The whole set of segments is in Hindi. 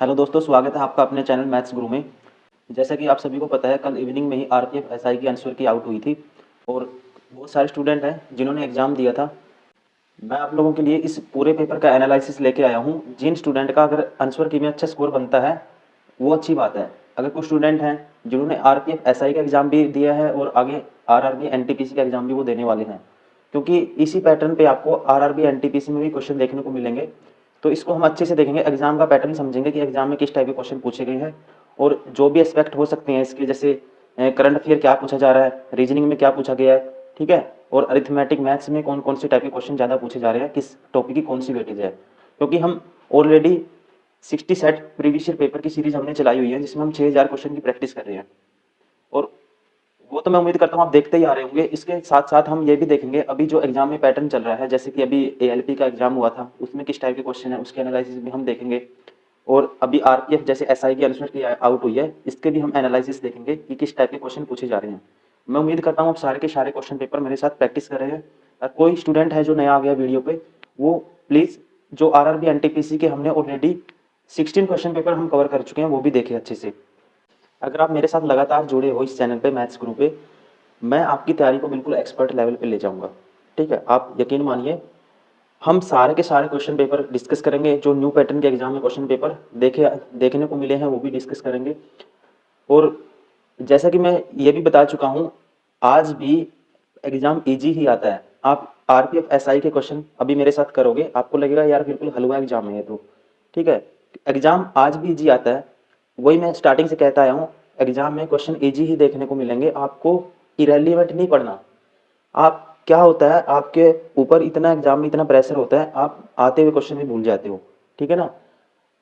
हेलो दोस्तों, स्वागत है आपका अपने चैनल मैथ्स गुरु में। जैसा कि आप सभी को पता है, कल इवनिंग में ही आरपीएफ एसआई की आंसर की आउट हुई थी और बहुत सारे स्टूडेंट हैं जिन्होंने एग्ज़ाम दिया था। मैं आप लोगों के लिए इस पूरे पेपर का एनालिसिस लेके आया हूँ। जिन स्टूडेंट का अगर आंसर की में अच्छा स्कोर बनता है वो अच्छी बात है। अगर कुछ स्टूडेंट हैं जिन्होंने आरपीएफ एसआई का एग्ज़ाम भी दिया है और आगे आरआरबी एनटीपीसी का एग्ज़ाम भी वो देने वाले हैं, क्योंकि इसी पैटर्न पे आपको आरआरबी एनटीपीसी में भी क्वेश्चन देखने को मिलेंगे। तो इसको हम अच्छे से देखेंगे, एग्जाम का पैटर्न समझेंगे कि एग्जाम में किस टाइप के क्वेश्चन पूछे गए हैं और जो भी एस्पेक्ट हो सकते हैं इसके, जैसे करंट अफेयर क्या पूछा जा रहा है, रीजनिंग में क्या पूछा गया है, ठीक है, और अरिथमेटिक मैथ्स में कौन कौन से टाइप के क्वेश्चन ज़्यादा पूछे जा रहे हैं, किस टॉपिक की कौन सी वेटेज है। क्योंकि हम already 60 set previous year paper की सीरीज हमने चलाई हुई है जिसमें हम 6000 क्वेश्चन की प्रैक्टिस कर रहे हैं और वो तो मैं उम्मीद करता हूँ आप देखते ही आ रहे होंगे। इसके साथ साथ हम ये भी देखेंगे अभी जो एग्जाम में पैटर्न चल रहा है, जैसे कि अभी एएलपी का एग्जाम हुआ था उसमें किस टाइप के क्वेश्चन है उसके एनालिसिस भी हम देखेंगे। और अभी आरपीएफ जैसे एसआई की आंसर की आउट हुई है इसके भी हम एनालिसिस देखेंगे कि किस टाइप के क्वेश्चन पूछे जा रहे हैं। मैं उम्मीद करता हूँ आप सारे के सारे क्वेश्चन पेपर मेरे साथ प्रैक्टिस कर रहे हैं। और कोई स्टूडेंट है जो नया आ गया वीडियो पे, वो प्लीज़ जो आरआरबी एनटीपीसी के हमने ऑलरेडी 16 क्वेश्चन पेपर हम कवर कर चुके हैं वो भी देखें अच्छे से। अगर आप मेरे साथ लगातार जुड़े हो इस चैनल पे मैथ्स ग्रुप पे, मैं आपकी तैयारी को बिल्कुल एक्सपर्ट लेवल पे ले जाऊंगा। ठीक है, आप यकीन मानिए। हम सारे के सारे क्वेश्चन पेपर डिस्कस करेंगे, जो न्यू पैटर्न के एग्जाम में क्वेश्चन पेपर देखने को मिले हैं वो भी डिस्कस करेंगे। और जैसा कि मैं ये भी बता चुका हूँ, आज भी एग्जाम इजी ही आता है। आप आरपीएफ एसआई के क्वेश्चन अभी मेरे साथ करोगे, आपको लगेगा यार बिल्कुल हलवा एग्जाम है ये तो। ठीक है, एग्जाम आज भी इजी आता है। वही मैं स्टार्टिंग से कहता आया हूँ, एग्जाम में क्वेश्चन इजी ही देखने को मिलेंगे, आपको इरेलीवेंट नहीं पढ़ना। आप क्या होता है, आपके ऊपर इतना एग्जाम में इतना प्रेशर होता है, आप आते हुए क्वेश्चन भी भूल जाते हो। ठीक है ना,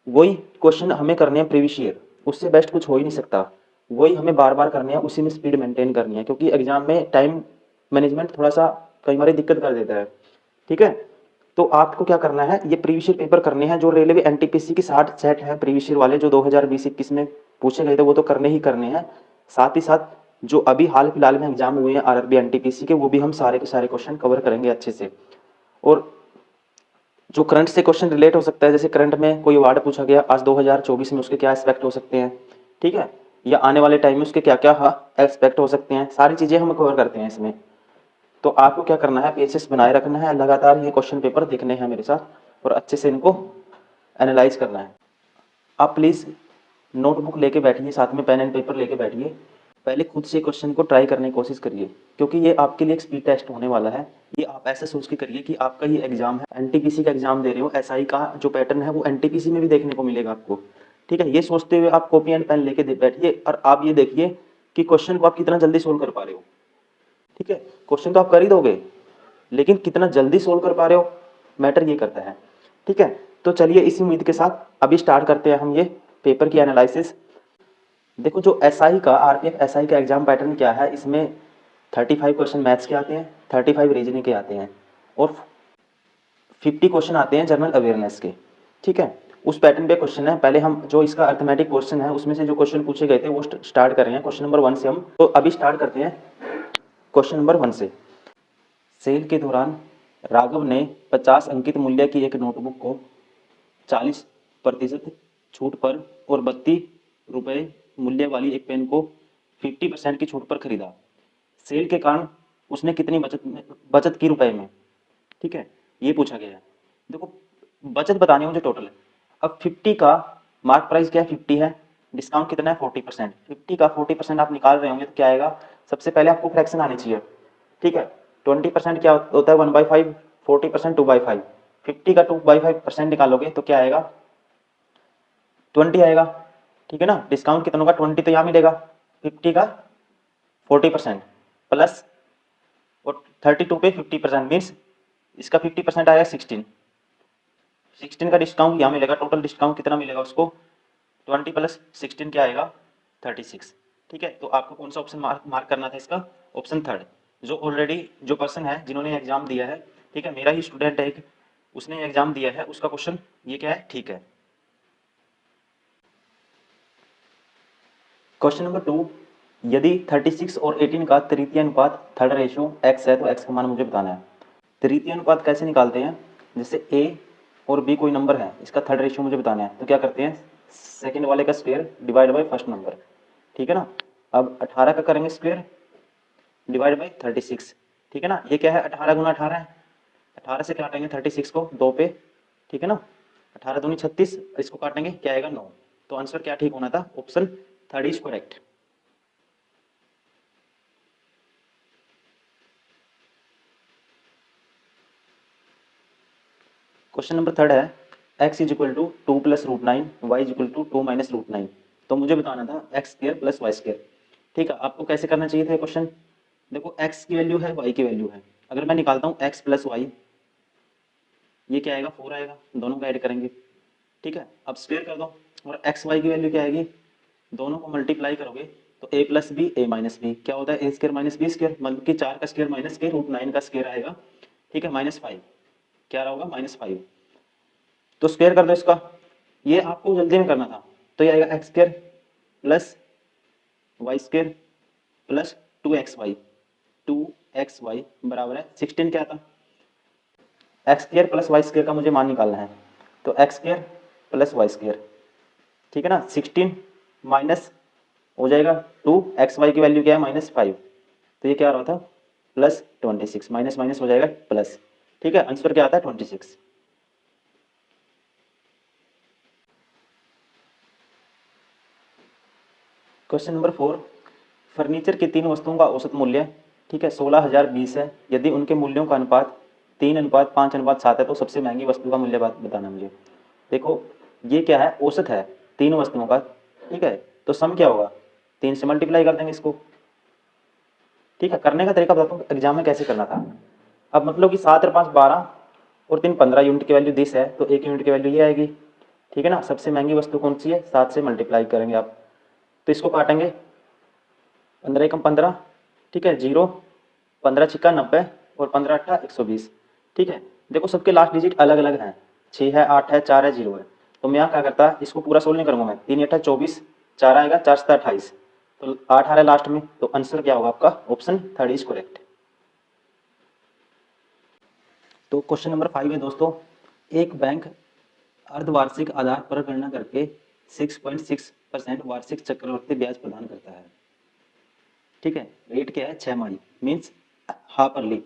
वही क्वेश्चन हमें करने हैं प्रीवियस ईयर, उससे बेस्ट कुछ हो ही नहीं सकता। वही हमें बार बार करने हैं, उसी में स्पीड मेंटेन करनी है, क्योंकि एग्जाम में टाइम मैनेजमेंट थोड़ा सा कई बार दिक्कत कर देता है। ठीक है, तो आपको क्या करना है, ये प्रीवियस ईयर पेपर करने हैं। जो रेलवे एनटीपीसी की 60 सेट है प्रीवियस ईयर वाले जो 2020-21 में पूछे गए थे वो तो करने ही करने हैं। साथ ही साथ जो अभी हाल फिलहाल में एग्जाम हुए हैं आरआरबी एनटीपीसी के, वो भी हम सारे के सारे क्वेश्चन कवर करेंगे अच्छे से। और जो करंट से क्वेश्चन रिलेट हो सकता है, जैसे करंट में कोई अवार्ड पूछा गया आज 2024 में, उसके क्या एस्पेक्ट हो सकते हैं, ठीक है, या आने वाले टाइम में उसके क्या क्या एस्पेक्ट हो सकते हैं, सारी चीजें हम कवर करते हैं इसमें। तो आपको क्या करना है, पेशेंस बनाए रखना है, लगातार ये क्वेश्चन पेपर देखने हैं मेरे साथ और अच्छे से इनको एनालाइज करना है। आप प्लीज़ नोटबुक लेके बैठिए, साथ में पेन एंड पेपर लेके बैठिए। पहले खुद से क्वेश्चन को ट्राई करने की कोशिश करिए, क्योंकि ये आपके लिए एक स्पीड टेस्ट होने वाला है। ये आप ऐसे सोच के करिए कि आपका ये एग्जाम है, एनटीपीसी का एग्जाम दे रहे हो, एसआई का जो पैटर्न है वो एनटीपीसी में भी देखने को मिलेगा आपको। ठीक है, ये सोचते हुए आप कॉपी एंड पेन लेके बैठिए और आप ये देखिए कि क्वेश्चन को आप कितना जल्दी सोल्व कर पा रहे हो। ठीक है, क्वेश्चन तो आप कर ही दोगे, लेकिन कितना जल्दी सोल्व कर पा रहे हो, मैटर ये करता है। ठीक है, तो चलिए इसी उम्मीद के साथ अभी स्टार्ट करते हैं हम ये पेपर की एनालिसिस। देखो, जो एसआई का आरपीएफ एसआई का एग्जाम पैटर्न क्या है, इसमें 35 क्वेश्चन मैथ्स के आते हैं, 35 रीजनिंग के आते हैं और 50 क्वेश्चन आते हैं जनरल अवेयरनेस के। ठीक है, उस पैटर्न पे क्वेश्चन है। पहले हम जो इसका अर्थमेटिक क्वेश्चन है उसमें से जो क्वेश्चन पूछे गए थे वो स्टार्ट कर रहे हैं क्वेश्चन नंबर 1 से। हम तो अभी स्टार्ट करते हैं क्वेश्चन नंबर 1 से। सेल के दौरान राघव ने 50 अंकित मूल्य की एक नोटबुक को 40% छूट पर और 32 रुपये मूल्य वाली एक पेन को 50% की छूट पर खरीदा। सेल के कारण उसने कितनी बचत की रुपए में। ठीक है, ये पूछा गया है। देखो, बचत बतानी है मुझे टोटल। अब 50 का मार्क प्राइस क्या है, 50 है, डिस्काउंट कितना है 40%। 50 का 40% आप निकाल रहे होंगे तो क्या आएगा, सबसे पहले आपको फ्रैक्शन आनी चाहिए। ठीक है, 20% क्या होता है 1/5, 40% 2/5। 50 का 2/5% निकालोगे तो क्या आएगा 20 आएगा। ठीक है ना, डिस्काउंट कितना होगा 20 तो यहाँ मिलेगा, 50 का 40% प्लस और 32 पे 50% मीन्स इसका 50% आएगा 16। 16 का डिस्काउंट यहाँ मिलेगा, टोटल डिस्काउंट कितना मिलेगा उसको 20 प्लस 16 क्या आएगा 36। ठीक है, तो आपको कौन सा ऑप्शन मार्क करना था, इसका ऑप्शन थर्ड। जो ऑलरेडी जो पर्सन है जिन्होंने एग्जाम दिया है, ठीक है, मेरा ही स्टूडेंट है एक, उसने एग्जाम दिया है, उसका क्वेश्चन ये क्या है, ठीक है। क्वेश्चन नंबर 2, यदि 36 और 18 का तृतीय अनुपात थर्ड रेशियो x है तो x का मान मुझे बताना है। तृतीय अनुपात कैसे निकालते हैं, जैसे a और b कोई नंबर है, इसका थर्ड रेशियो मुझे बताना है, तो क्या करते हैं सेकंड वाले का square divide by first number, ठीक है ना। अब 18 का करेंगे स्क्वायर डिवाइड बाई 36, ठीक है ना। ये क्या है, 18 गुना 18 है, 18 से काटेंगे 36 को 2 पे, ठीक है ना। 18 दूनी 36, इसको काटेंगे क्या आएगा 9। तो आंसर क्या ठीक होना था, option third is correct. Question number third है, x is equal to 2 plus root 9, y is equal to 2 minus root 9। तो मुझे बताना था x square plus y square, ठीक है। आपको कैसे करना चाहिए था ये क्वेश्चन, देखो x की वैल्यू है, y की वैल्यू है, अगर मैं निकालता हूँ x प्लस वाई, ये क्या आएगा 4 आएगा, दोनों को ऐड करेंगे, ठीक है। अब स्क्वायर कर दो, और एक्स वाई की वैल्यू क्या आएगी, दोनों को मल्टीप्लाई करोगे तो a plus b a minus b क्या होता है, a square minus b square, मतलब कि 4 का स्क्र माइनस के रूट 9 का स्क्र आएगा, ठीक है, -5 क्या होगा -5। तो स्क्वायर कर दो इसका, ये आपको जल्दी में करना था, तो ये आएगा x square plus y square plus 2xy बराबर है 16, क्या था x square plus y square का मुझे मान निकालना है, तो x square plus y square, ठीक है ना। 16 माइनस हो जाएगा 2, एक्स वाई की वैल्यू क्या है -5, तो ये क्या आ रहा था प्लस 26, माइनस माइनस हो जाएगा प्लस, ठीक है। आंसर क्या आता है 26। क्वेश्चन नंबर 4, फर्नीचर की 3 वस्तुओं का औसत मूल्य, ठीक है, 16,020 है। यदि उनके मूल्यों का अनुपात 3:5:7 है तो सबसे महंगी वस्तु का मूल्य बताना मुझे। देखो ये क्या है, औसत है 3 वस्तुओं का, ठीक है, तो सम क्या होगा, 3 से मल्टीप्लाई कर देंगे इसको, ठीक है। करने का तरीका बताता हूँ एग्जाम में कैसे करना था। अब मतलब कि 7 और 5 12 और 3 15, यूनिट की वैल्यू 10 है, तो 1 यूनिट की वैल्यू ये आएगी, ठीक है ना। सबसे महंगी वस्तु कौन सी है, 7 से मल्टीप्लाई करेंगे आप, तो इसको काटेंगे 15 एकम 15, ठीक है, 0, 15 छिक्का 90 और 15 अट्ठा 120, ठीक है। देखो सबके लास्ट डिजिट अलग अलग हैं, 6 है, 8 है, 4 है, 0 है, तो मैं यहाँ क्या करता, इसको पूरा सोल्व नहीं करूँगा मैं, 3 अट्ठा 24, 4 आएगा, 4 7 28, तो 8 आ रहा है लास्ट में, तो आंसर क्या होगा आपका, ऑप्शन थर्ड इज करेक्ट। तो क्वेश्चन नंबर 5 है दोस्तों, एक बैंक अर्धवार्षिक आधार पर गणना करके 6.6% वार्षिक चक्रवृद्धि ब्याज प्रदान करता है, ठीक है। रेट क्या है, 6 माही मीन्स हाफ अर्ली।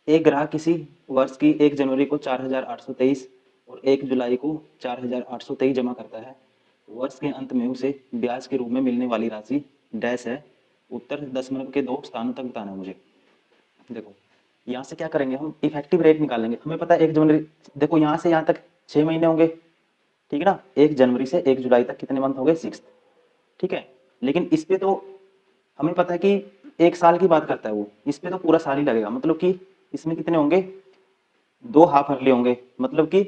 एक ग्राहक किसी वर्ष की 1 जनवरी को 4,823 और 1 जुलाई को 4,823 जमा करता है, वर्ष के अंत में उसे ब्याज के रूप में मिलने वाली राशि डैश है, उत्तर दशमलव के 2 स्थानों तक बताना है मुझे। देखो यहाँ से क्या करेंगे, हम इफेक्टिव रेट निकालेंगे, हमें पता है 1 जनवरी, देखो यहाँ से यहाँ तक 6 महीने होंगे, ठीक है ना। 1 जनवरी से 1 जुलाई तक कितने मंथ हो गए, 6, ठीक है। लेकिन इस पे तो हमें पता है कि 1 साल की बात करता है वो, इस पे तो पूरा साल ही लगेगा, मतलब कि इसमें कितने होंगे, 2 हाफ अर्ली होंगे, मतलब कि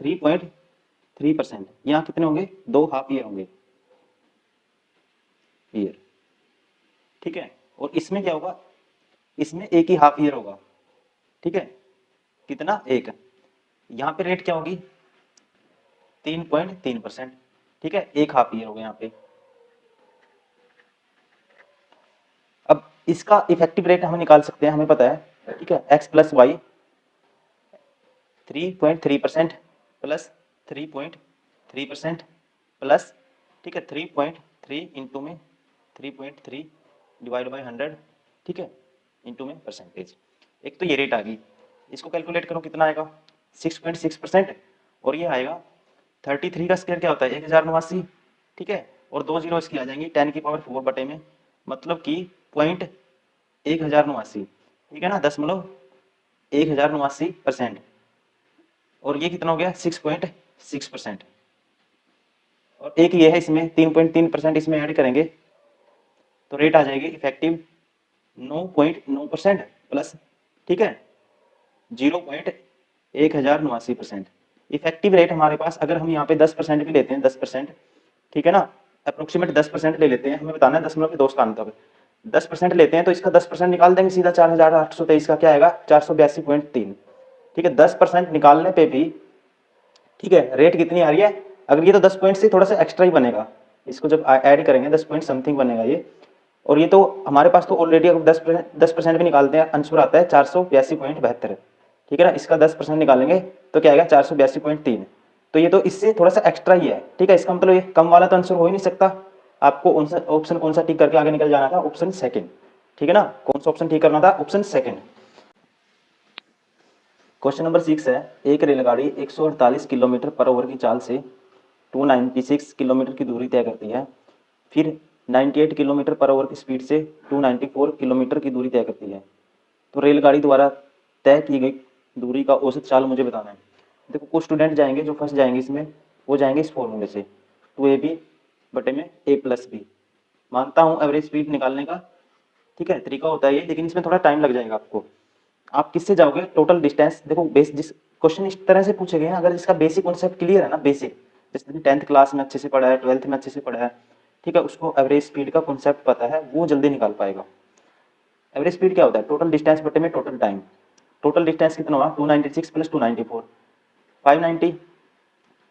3.3%। यहाँ कितने होंगे, 2 हाफ ईयर होंगे, ईयर, ठीक है। और इसमें क्या होगा, इसमें एक ही हाफ ईयर होगा, ठीक है, कितना, एक। यहाँ पे रेट क्या होगी, 3.3%, ठीक है, एक हाफ ईयर हो गया यहाँ पे। अब इसका इफेक्टिव रेट हम निकाल सकते हैं, हमें पता है, ठीक है, x plus y 3.3% plus 3.3% plus, ठीक है, 3.3 इंटू में 3.3 डिवाइड बाई 100, ठीक है, इंटू में परसेंटेज। एक तो ये रेट आ गई, इसको कैलकुलेट करो कितना आएगा, 6.6%, और ये आएगा 33 का स्क्वायर क्या होता है 1089, ठीक है, और 2 जीरो इसकी आ जाएंगी 10 की पावर 4 बटे में, मतलब कि पॉइंट 1089, ठीक है ना, 1089%, और ये कितना हो गया 6.6%, और एक ये है इसमें 3.3% इसमें ऐड करेंगे तो रेट आ जाएगी इफेक्टिव 9.9% प्लस, ठीक है, 0.1089%। इफेक्टिव रेट हमारे पास, अगर हम यहाँ पे 10% भी लेते हैं, 10%, ठीक है ना, अप्रोक्सीमेट 10% ले लेते हैं, हमें बताना है दशमलव के 2 स्थान तक 10% लेते हैं, तो इसका 10% निकाल देंगे सीधा, 4,823 का क्या आएगा 482.3, ठीक है। 10% निकालने पे भी, ठीक है, रेट कितनी आ रही है, अगर ये तो 10 पॉइंट से थोड़ा सा एक्स्ट्रा ही बनेगा, इसको जब ऐड करेंगे 10 पॉइंट समथिंग बनेगा ये, और ये तो हमारे पास तो ऑलरेडी अगर 10% भी निकालते हैं आंसर आता है 482.72, ठीक है ना। इसका 10% निकालेंगे तो क्या आएगा 482.3, तो ये तो इससे थोड़ा सा एक्स्ट्रा ही है, ठीक है। इसका मतलब ये कम वाला तो आंसर हो ही नहीं सकता। आपको ऑप्शन कौन सा टिक करके आगे निकल जाना था, ऑप्शन सेकंड, ठीक है ना। कौन सा ऑप्शन ठीक करना था, ऑप्शन सेकंड। क्वेश्चन नंबर 6 है, एक रेलगाड़ी 148 किलोमीटर पर आवर की चाल से 296 किलोमीटर की दूरी तय करती है, फिर 98 किलोमीटर पर आवर की स्पीड से 294 किलोमीटर की दूरी तय करती है। तो रेलगाड़ी द्वारा तय की गई दूरी का औसत चाल मुझे बताना है। देखो कुछ स्टूडेंट जाएंगे जो फर्स्ट जाएंगे इसमें, वो जाएंगे इस फॉर्मूले से 2ab बटे में a प्लस बी। मानता हूँ एवरेज स्पीड निकालने का, ठीक है, तरीका होता है ये, लेकिन इसमें थोड़ा टाइम लग जाएगा आपको। आप किससे जाओगे, टोटल डिस्टेंस। देखो बेस जिस क्वेश्चन इस तरह से पूछे गए हैं, अगर इसका बेसिक कॉन्सेप्ट क्लियर है ना, बेसिक जैसे 10th क्लास में अच्छे से पढ़ा है, 12th में अच्छे से पढ़ा है, ठीक है, उसको एवरेज स्पीड का कॉन्सेप्ट पता है, वो जल्दी निकाल पाएगा। एवरेज स्पीड क्या होता है, टोटल डिस्टेंस बटे में टोटल टाइम। टोटल डिस्टेंस कितना हुआ, 296 प्लस 294, 590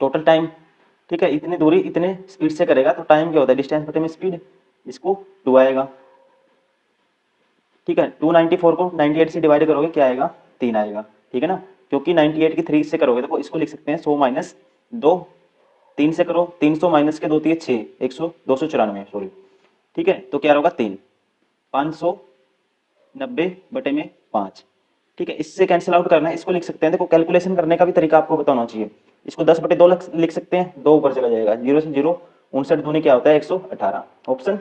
टोटल टाइम, ठीक है। इतनी दूरी इतने स्पीड से करेगा तो टाइम क्या होता है, डिस्टेंस बटे में स्पीड, इसको 2 आएगा, ठीक है। 294 को 98 से डिवाइड करोगे क्या आएगा, 3 आएगा, ठीक है ना। क्योंकि 98 की 3 से करोगे तो इसको लिख सकते हैं 100 माइनस 2, 3 से करो, 300 माइनस के 2 दिए 6, 100 294 सॉरी, ठीक है। तो क्या होगा 3, 590 बटे में 5, ठीक है। इससे कैंसिल आउट करना है, इसको लिख सकते हैं। देखो कैलकुलेशन करने का भी तरीका आपको बताना चाहिए। इसको 10 बटे 2 लिख सकते हैं, 2 ऊपर चला जाएगा, 0 से 0 59 दूनी क्या होता है 118, ऑप्शन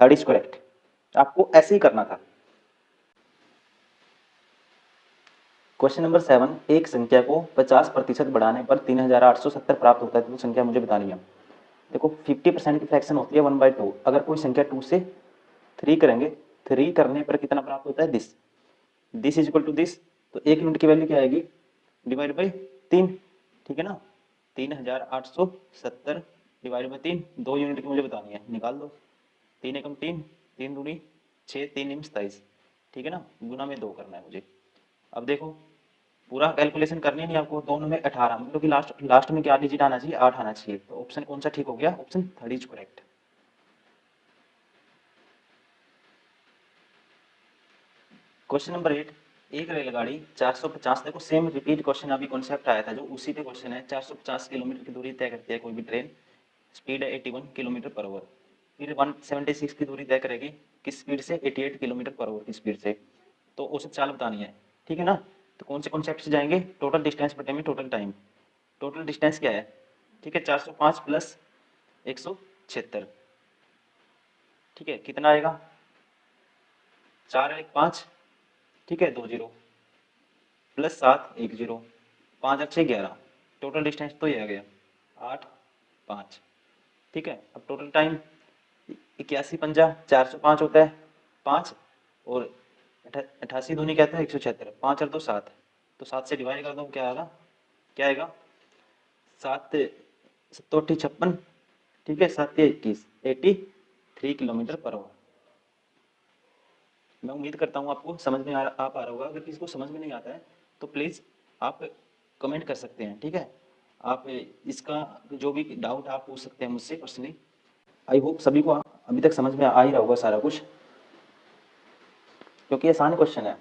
थर्ड इज करेक्ट। आपको ऐसे ही करना था। क्वेश्चन नंबर 7, एक संख्या को 50% बढ़ाने पर 3870 प्राप्त होता है, तो वो संख्या मुझे बतानी है। देखो 50% की फ्रैक्शन होती है 1/2। अगर कोई संख्या 2 से 3 करेंगे, 3 करने पर कितना प्राप्त होता है, this is equal to this. तो 1 यूनिट की वैल्यू क्या आएगी, डिवाइड बाई 3, ठीक है ना। 3870 डिवाइड बाई 3, 2 यूनिट की मुझे बतानी है, निकाल दो। 3 एकम 3, 3 दूनी 6, 3 निम 27, ठीक है ना, गुना में 2 करना है मुझे। अब देखो पूरा कैलकुलेशन करनी नहीं आपको, दोनों में 18, मतलब कि लास्ट लास्ट में क्या डिजिट आना चाहिए, 8 आना चाहिए। तो ऑप्शन कौन सा ठीक हो गया, option third is correct. Question number 8, एक रेलगाड़ी 450, देखो सेम रिपीट क्वेश्चन अभी कॉन्सेप्ट आया था जो उसी पे क्वेश्चन है। 450 किलोमीटर की दूरी तय करती है कोई भी ट्रेन, स्पीड है 81 किलोमीटर पर आवर। फिर 176 की दूरी तय करेगी किस स्पीड से, 88 किलोमीटर पर आवर की स्पीड से। तो औसत चाल बतानी है, ठीक है ना। तो कौन से कॉन्सेप्ट से जाएंगे, टोटल डिस्टेंस बटे में टोटल टाइम। टोटल डिस्टेंस क्या है, ठीक है, 405 प्लस 176, ठीक है, कितना आएगा, 4 1 5, ठीक है, 2 जीरो प्लस 7 1 जीरो, 5 अच्छे 11, टोटल डिस्टेंस तो ये आ गया 8 5, ठीक है। अब टोटल टाइम 81 405 होता है 5, और 88 दूनी कहते हैं 176, 5 और 2 7, तो 7 से डिवाइड कर दो क्या आएगा, क्या आएगा 7 7 56, ठीक है, 7 21, 83 किलोमीटर पर आवर। मैं उम्मीद करता हूँ आपको समझ में आ पा रहा होगा। अगर किसी को समझ में नहीं आता है तो प्लीज़ आप कमेंट कर सकते हैं, ठीक है। आप इसका जो भी डाउट आप पूछ सकते हैं मुझसे पर्सनली। आई होप सभी को अभी तक समझ में आ ही रहा होगा सारा कुछ, क्योंकि आसान क्वेश्चन है।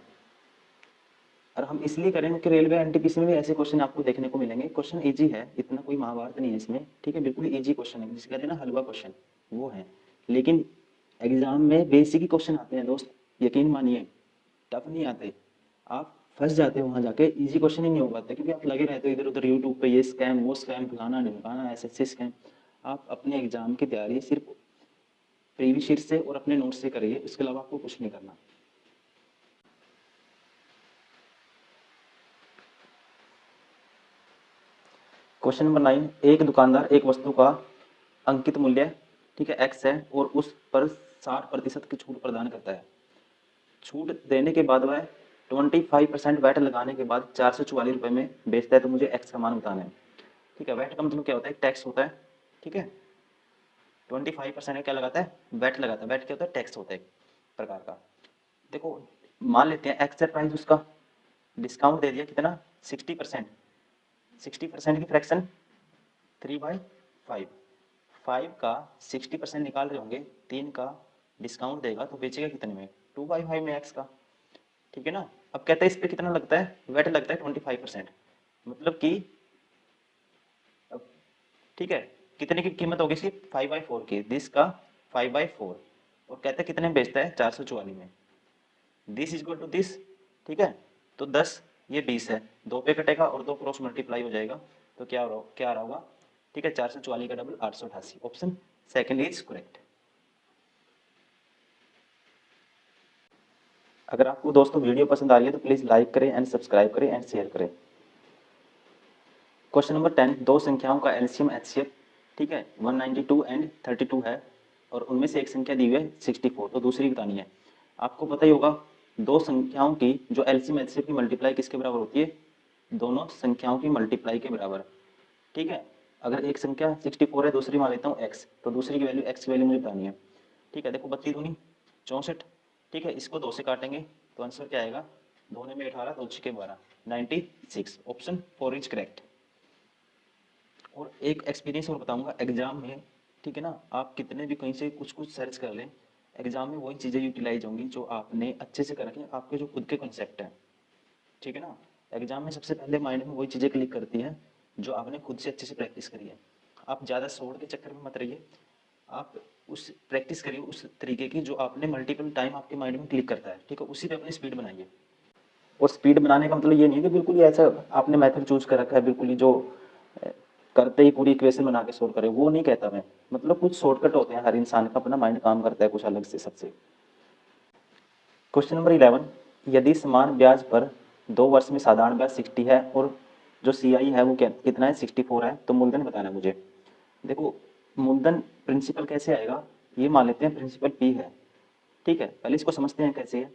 और हम इसलिए करें क्योंकि रेलवे एनटीपीसी में भी ऐसे क्वेश्चन आपको देखने को मिलेंगे। क्वेश्चन इजी है, इतना कोई महाभारत नहीं है इसमें, ठीक है, बिल्कुल इजी क्वेश्चन है, जिसे कहते हैं ना हलवा क्वेश्चन, वो है। लेकिन एग्जाम में बेसिक ही क्वेश्चन आते हैं दोस्त, यकीन मानिए, टफ नहीं आते। आप फंस जाते हो वहाँ जाके, इजी क्वेश्चन ही नहीं हो पाते, क्योंकि आप लगे रहते हो इधर उधर यूट्यूब पे, ये स्कैम वो स्कैम फलाना ढिमकाना एसएससी स्कैम। आप अपने एग्जाम की तैयारी सिर्फ प्रीवियस ईयर से और अपने नोट से करिए, इसके अलावा आपको कुछ नहीं करना। क्वेश्चन नंबर 9, एक दुकानदार एक वस्तु का अंकित मूल्य, ठीक है, एक्स है, और उस पर 60% की छूट प्रदान करता है। छूट देने के बाद वह 25% वैट लगाने के बाद 444 रुपये में बेचता है, तो मुझे एक्स का मान बताना है, ठीक है। वैट का मतलब क्या होता है, टैक्स होता है, ठीक है। 25% क्या लगाता है, वैट लगाता है। वैट क्या होता है, टैक्स होता है एक प्रकार का। देखो मान लेते हैं एक्स है प्राइस उसका, डिस्काउंट दे दिया कितना, 60%, 60% की फ्रैक्शन 3/5, 5 का 60% निकाल रहे होंगे, 3 का डिस्काउंट देगा तो बेचेगा कितने में, 2/5 में एक्स का, ठीक है ना। अब कहते हैं इस पे कितना लगता है, वेट लगता है 25%, मतलब कि ठीक है, कितने की कीमत होगी इसकी 5/4 की, दिस का 5/4, और कहते हैं कितने में बेचता है 444 में, this is equal to this, ठीक है। तो 10 ये 20 है, 2 पे कटेगा और 2 क्रॉस मल्टीप्लाई हो जाएगा, तो क्या आ रहा होगा, ठीक है, 444 का double 888, option second is correct. अगर आपको दोस्तों वीडियो पसंद आ रही है तो प्लीज़ लाइक करें एंड सब्सक्राइब करें एंड शेयर करें। क्वेश्चन नंबर 10, दो संख्याओं का एलसीएम एचसीएफ, ठीक है, 192 एंड 32 है, और उनमें से एक संख्या दी हुई है 64, तो दूसरी बतानी है। आपको पता ही होगा दो संख्याओं की जो एलसीएम एचसीएफ की मल्टीप्लाई किसके बराबर होती है, दोनों संख्याओं की मल्टीप्लाई के बराबर, ठीक है। अगर एक संख्या 64 है, दूसरी मान लेता हूँ x, तो दूसरी की वैल्यू x की वैल्यू मुझे बतानी है, ठीक है। देखो 32 दूनी 64, ठीक है, इसको 2 से काटेंगे तो आंसर क्या आएगा, 2 में 18, 2 छके 12, 96, ऑप्शन 4 इज करेक्ट। और एक एक्सपीरियंस और बताऊंगा एग्जाम में, ठीक है ना, आप कितने भी कहीं से कुछ कुछ सर्च कर लें, एग्जाम में वही चीज़ें यूटिलाइज होंगी जो आपने अच्छे से कर रखी हैं, आपके जो खुद के कॉन्सेप्ट हैं, ठीक है ना। एग्जाम में सबसे पहले माइंड में वही चीज़ें क्लिक करती हैं जो आपने खुद से अच्छे से प्रैक्टिस करी है। आप ज़्यादा शॉर्ट के चक्कर में मत रहिए, आप उस प्रैक्टिस करिए उस तरीके की जो आपने मल्टीपल टाइम आपके माइंड में क्लिक करता है, ठीक है, उसी पे अपनी स्पीड बनाइए। और स्पीड बनाने का मतलब ये नहीं है कि बिल्कुल ही ऐसा आपने मेथड चूज कर रखा है, बिल्कुल ही जो अ, करते ही पूरी इक्वेशन बना के सोल्व करे, वो नहीं कहता मैं, मतलब कुछ शॉर्टकट होते हैं, हर इंसान का अपना माइंड काम करता है कुछ अलग से सबसे। क्वेश्चन नंबर 11, यदि समान ब्याज पर 2 वर्ष में साधारण ब्याज 60 है और जो सीआई है वो कितना है 64 है, तो मूलधन बताना है मुझे। देखो मूलधन प्रिंसिपल कैसे आएगा, ये मान लेते हैं प्रिंसिपल पी है, ठीक है, पहले इसको समझते हैं कैसे है।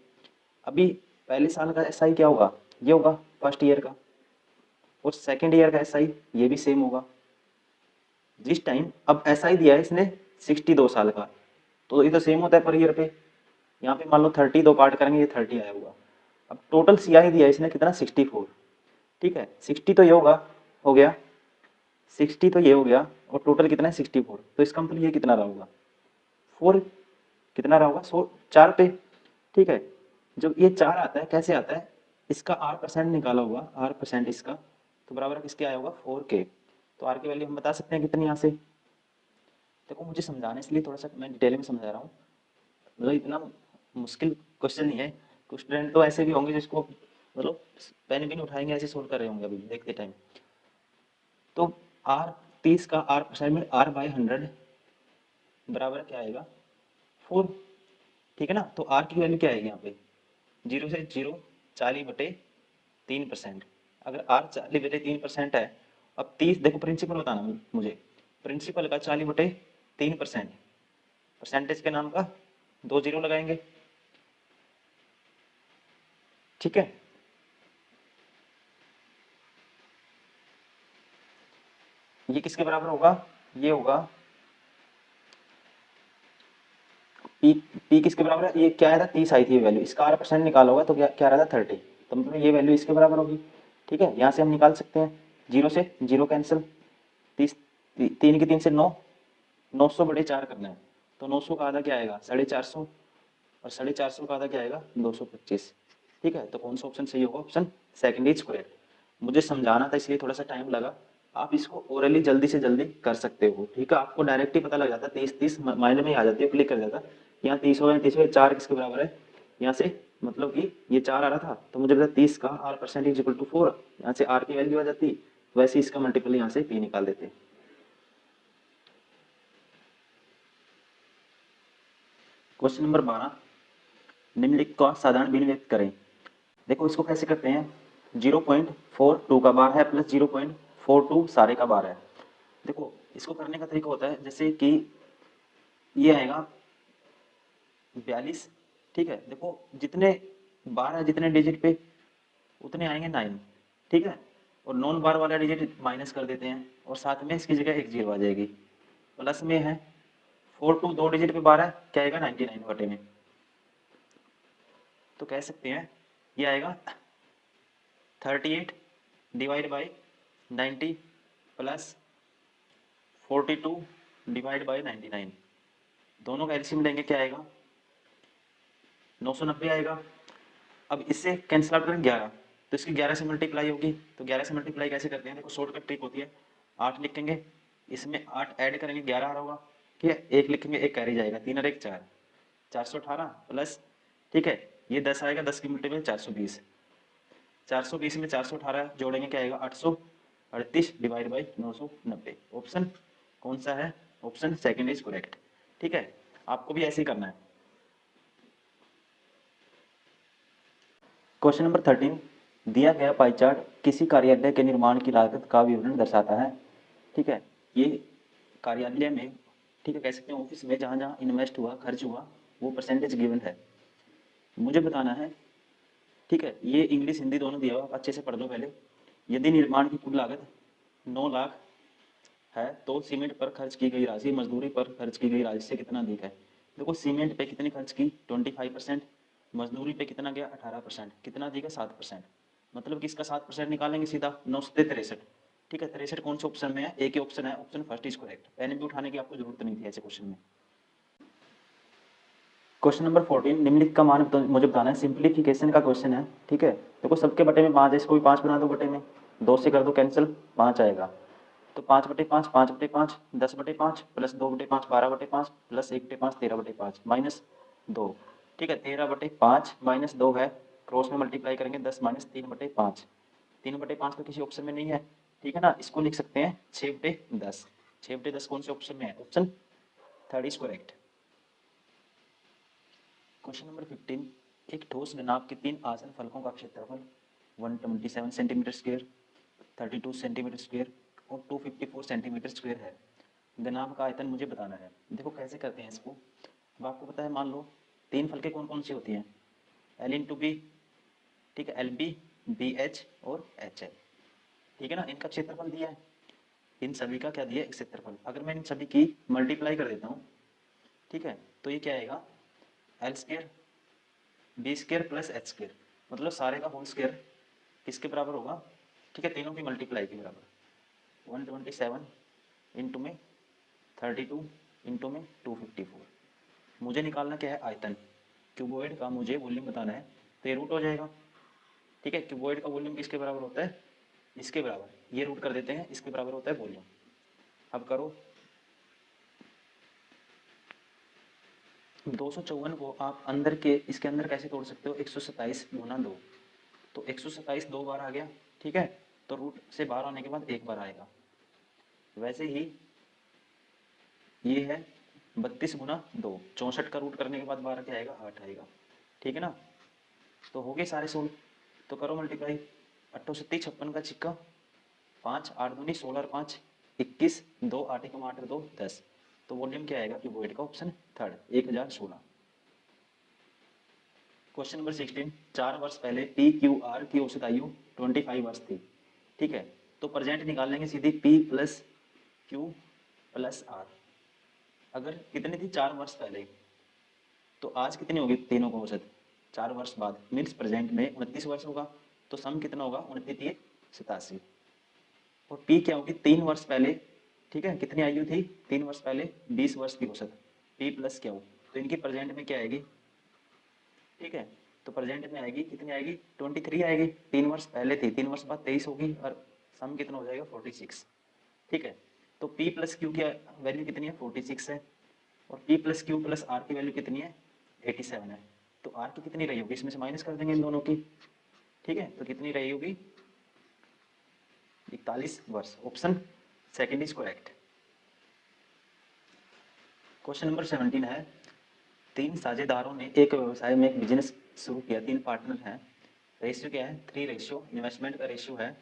अभी पहले साल का एसआई क्या होगा, ये होगा फर्स्ट ईयर का, और सेकेंड ईयर का एसआई ये भी सेम होगा। जिस टाइम अब एसआई दिया है इसने 62 साल का, तो ये तो सेम होता है पर ईयर पे, यहाँ पे मान लो 30 दो पार्ट करेंगे, ये 30 आया होगा। अब टोटल सीआई दिया है इसने कितना 64, ठीक है, 60 तो ये होगा, हो गया 60 तो ये हो गया, और टोटल कितना है 64, तो इसका मतलब ये कितना रहा होगा 4, कितना रहा होगा 4 पे, ठीक है। जब ये 4 आता है कैसे आता है, इसका R% निकाला होगा, R% इसका, तो बराबर किसके आया होगा 4 के, तो आर की वैल्यू हम बता सकते हैं कितनी यहाँ से। देखो मुझे समझाने इसलिए थोड़ा सा मैं डिटेल में समझा रहा हूँ, मतलब इतना मुश्किल क्वेश्चन नहीं है, कुछ स्टूडेंट तो ऐसे भी होंगे जिसको मतलब पेन भी नहीं उठाएंगे, ऐसे सोल्व कर रहे होंगे अभी देखते टाइम। तो आर 30 का R% में R/100 बराबर क्या आएगा 4, ठीक है ना। तो आर की वैल्यू क्या आएगी यहाँ पे, 0 से 0 40/3%, अगर आर 40/3% है, अब 30 देखो प्रिंसिपल बताना मुझे, प्रिंसिपल का 40/3%, परसेंटेज के नाम का 2 जीरो लगाएंगे, ठीक है। ये किसके बराबर होगा, ये होगा पी, पी किसके बराबर है, ये क्या आया था 30 आई थी वैल्यू, इसका R% निकाला होगा तो क्या क्या रहा था 30, तो मतलब ये वैल्यू इसके बराबर होगी, ठीक है। यहाँ से हम निकाल सकते हैं, 0 से 0 कैंसिल, 30 3 की 3 से 9, 900/4 करना है, तो 900 का आधा क्या आएगा 450, और 450 का आधा क्या आएगा 225, ठीक है। तो कौन सा ऑप्शन सही होगा, ऑप्शन सेकंड इज करेक्ट। मुझे समझाना था इसलिए थोड़ा सा टाइम लगा, आप इसको ओरली जल्दी से जल्दी कर सकते हो, ठीक है, आपको डायरेक्ट ही पता लग जाता है, 30 माइंड में ही आ जाती है, क्लिक कर जाता है, यहाँ 30 हो गया, 30 हो 4 किसके बराबर है, यहाँ से मतलब कि ये 4 आ रहा था तो मुझे पता 30 का R% इज इक्वल टू 4, यहाँ से R की वैल्यू आ जाती, वैसे इसका मल्टीपल यहाँ से P निकाल देते। क्वेश्चन नंबर 12, निम्नलिखित का साधारण भिन्न व्यक्त करें। देखो इसको कैसे करते हैं, 0.42 का बार है प्लस 0.42 सारे का बार है। देखो इसको करने का तरीका होता है जैसे कि ये आएगा 42, ठीक है, देखो जितने बार है जितने डिजिट पे उतने आएंगे 9, ठीक है, और नॉन बार वाला डिजिट माइनस कर देते हैं, और साथ में इसकी जगह एक जीरो आ जाएगी, प्लस में है 42 दो डिजिट पे बार है, क्या आएगा 99 बटे में, तो कह सकते हैं ये आएगा 38 divide by 90 plus 42 divide by 99, दोनों का एलसीएम लेंगे क्या आएगा 990 आएगा। अब इससे कैंसिल आउट करें 11, तो इसकी 11 से मल्टीप्लाई होगी, तो 11 से मल्टीप्लाई कैसे करते हैं, देखो शॉर्टकट ट्रिक होती है, 8 लिखेंगे इसमें 8 ऐड करेंगे 11 आ रहा होगा, ठीक है, एक लिखेंगे, एक कैरी जाएगा, 3 और 1 4, 418 प्लस, ठीक है, ये 10 आएगा, 10 की मल्टीपल 420, 420 में 418 जोड़ेंगे क्या आएगा 838 डिवाइड बाई 990। ऑप्शन कौन सा है? Option second is correct. ठीक है, आपको भी ऐसे ही करना है। क्वेश्चन नंबर 13, दिया गया पाई चार्ट किसी कार्यालय के निर्माण की लागत का विवरण दर्शाता है। ठीक है, ये कार्यालय में, ठीक है, कह सकते हैं ऑफिस में जहाँ जहाँ इन्वेस्ट हुआ, खर्च हुआ, वो परसेंटेज गिवन है, मुझे बताना है। ठीक है, ये इंग्लिश हिंदी दोनों दिया हुआ, अच्छे से पढ़ लो पहले। यदि निर्माण की कुल लागत 9 लाख है तो सीमेंट पर खर्च की गई राशि मजदूरी पर खर्च की गई राशि से कितना अधिक है? देखो, सीमेंट पे कितनी खर्च की 25%, मजदूरी पे कितना गया 18%, कितना अधिक है 7%। मतलब कि इसका 7% निकालेंगे सीधा 963। ठीक है, 63 कौन से ऑप्शन में है? एक ही ऑप्शन है, option first is correct. Pen भी उठाने की आपको जरूरत नहीं थी ऐसे क्वेश्चन में। क्वेश्चन नंबर 14, निम्नलिखित का मान मुझे बताना है, सिंप्लीफिकेशन का क्वेश्चन है। ठीक है, देखो सबके बटे में 5 है, इसको भी 5 बना दो बटे में, 2 से कर दो कैंसिल, 5 आएगा। तो 5/5, 5/5, 10/5 प्लस 2/5, 12/5 प्लस 1/5, 13/5 माइनस 2। ठीक है, 13/5 माइनस 2 है, क्रॉस में मल्टीप्लाई करेंगे 10 माइनस 3/5, 3/5 तो किसी ऑप्शन में नहीं है। ठीक है ना, इसको लिख सकते हैं 6/10, 6/10 कौन से ऑप्शन में है? Option third is correct. Question number 15, एक ठोस घनाभ के 3 आसन फलकों का क्षेत्रफल 127 सेंटीमीटर स्क्वायर, 32 सेंटीमीटर स्क्वायर और 254 सेंटीमीटर स्क्वायर है। घनाभ का आयतन मुझे बताना है। देखो कैसे करते हैं इसको। अब आपको पता है, मान लो 3 फलकें कौन कौन सी होती हैं? एल इंटू बी, ठीक है, एल बी, बी एच और एच एल। ठीक है ना, इनका क्षेत्रफल दिया है, इन सभी का क्या दिया है? क्षेत्रफल। अगर मैं इन सभी की मल्टीप्लाई कर देता हूँ, ठीक है, तो ये क्या आएगा? L square B square plus H square, मतलब सारे का होल स्क्वायर किसके बराबर होगा? ठीक है, तीनों की मल्टीप्लाई के बराबर। 127 इंटू में 32 इंटू में 254। मुझे निकालना क्या है? आयतन। क्यूबॉइड का मुझे वॉल्यूम बताना है, तो ये रूट हो जाएगा। ठीक है, क्यूबॉइड का वॉल्यूम किसके बराबर होता है? इसके बराबर, ये रूट कर देते हैं, इसके बराबर होता है वॉल्यूम। अब करो, 254 को आप अंदर के, इसके अंदर कैसे तोड़ सकते हो? 127 गुना 2, तो 127 2 बार आ गया। ठीक है, तो रूट से बाहर आने के बाद एक बार आएगा। वैसे ही ये है 32 गुना 2, 64 का रूट करने के बाद 12 क्या आएगा? 8 आएगा। ठीक है ना, तो हो गए सारे सोल्व। तो करो मल्टीप्लाई, 8 56 का छिक्का, 5 8 दूनी 16 और 5 21, 2 8 1 8 2 10। तो वॉल्यूम क्या आएगा क्यूबॉइड का? Option third 1016। क्वेश्चन नंबर 16, 4 वर्ष पहले पी क्यू आर की औसत आयु 25 वर्ष थी। ठीक है, तो प्रेजेंट निकालेंगे सीधी, P plus Q plus R. अगर कितनी थी? 4 वर्ष पहले, तो आज कितनी होगी तीनों को औसत? 4 वर्ष बाद मीन्स प्रेजेंट में 29 वर्ष होगा, तो सम कितना होगा? 29 87। और पी क्या होगी? 3 वर्ष पहले, ठीक है, कितनी आयु थी 3 वर्ष पहले? 20 वर्ष की औसत, पी प्लस क्या हो, तो इनकी प्रेजेंट में क्या आएगी? ठीक है, तो प्रेजेंट में आएगी, कितनी आएगी? 23 आएगी। 3 वर्ष पहले थी, 3 वर्ष बाद 23 होगी, और सम कितना हो जाएगा? 46। ठीक है, तो पी प्लस क्यू की वैल्यू कितनी है? 46 है, और p plus Q plus r की वैल्यू कितनी है? 87 है। तो आर की कितनी रही होगी? इसमें से माइनस कर देंगे इन दोनों की। ठीक है, तो कितनी रही होगी? 41 वर्ष। Option second is correct. Question number 17 है, 3 साझेदारों ने एक व्यवसाय में एक बिजनेस शुरू किया, 3 पार्टनर हैं, रेशियो क्या है? 3 रेशियो, इन्वेस्टमेंट का रेशियो है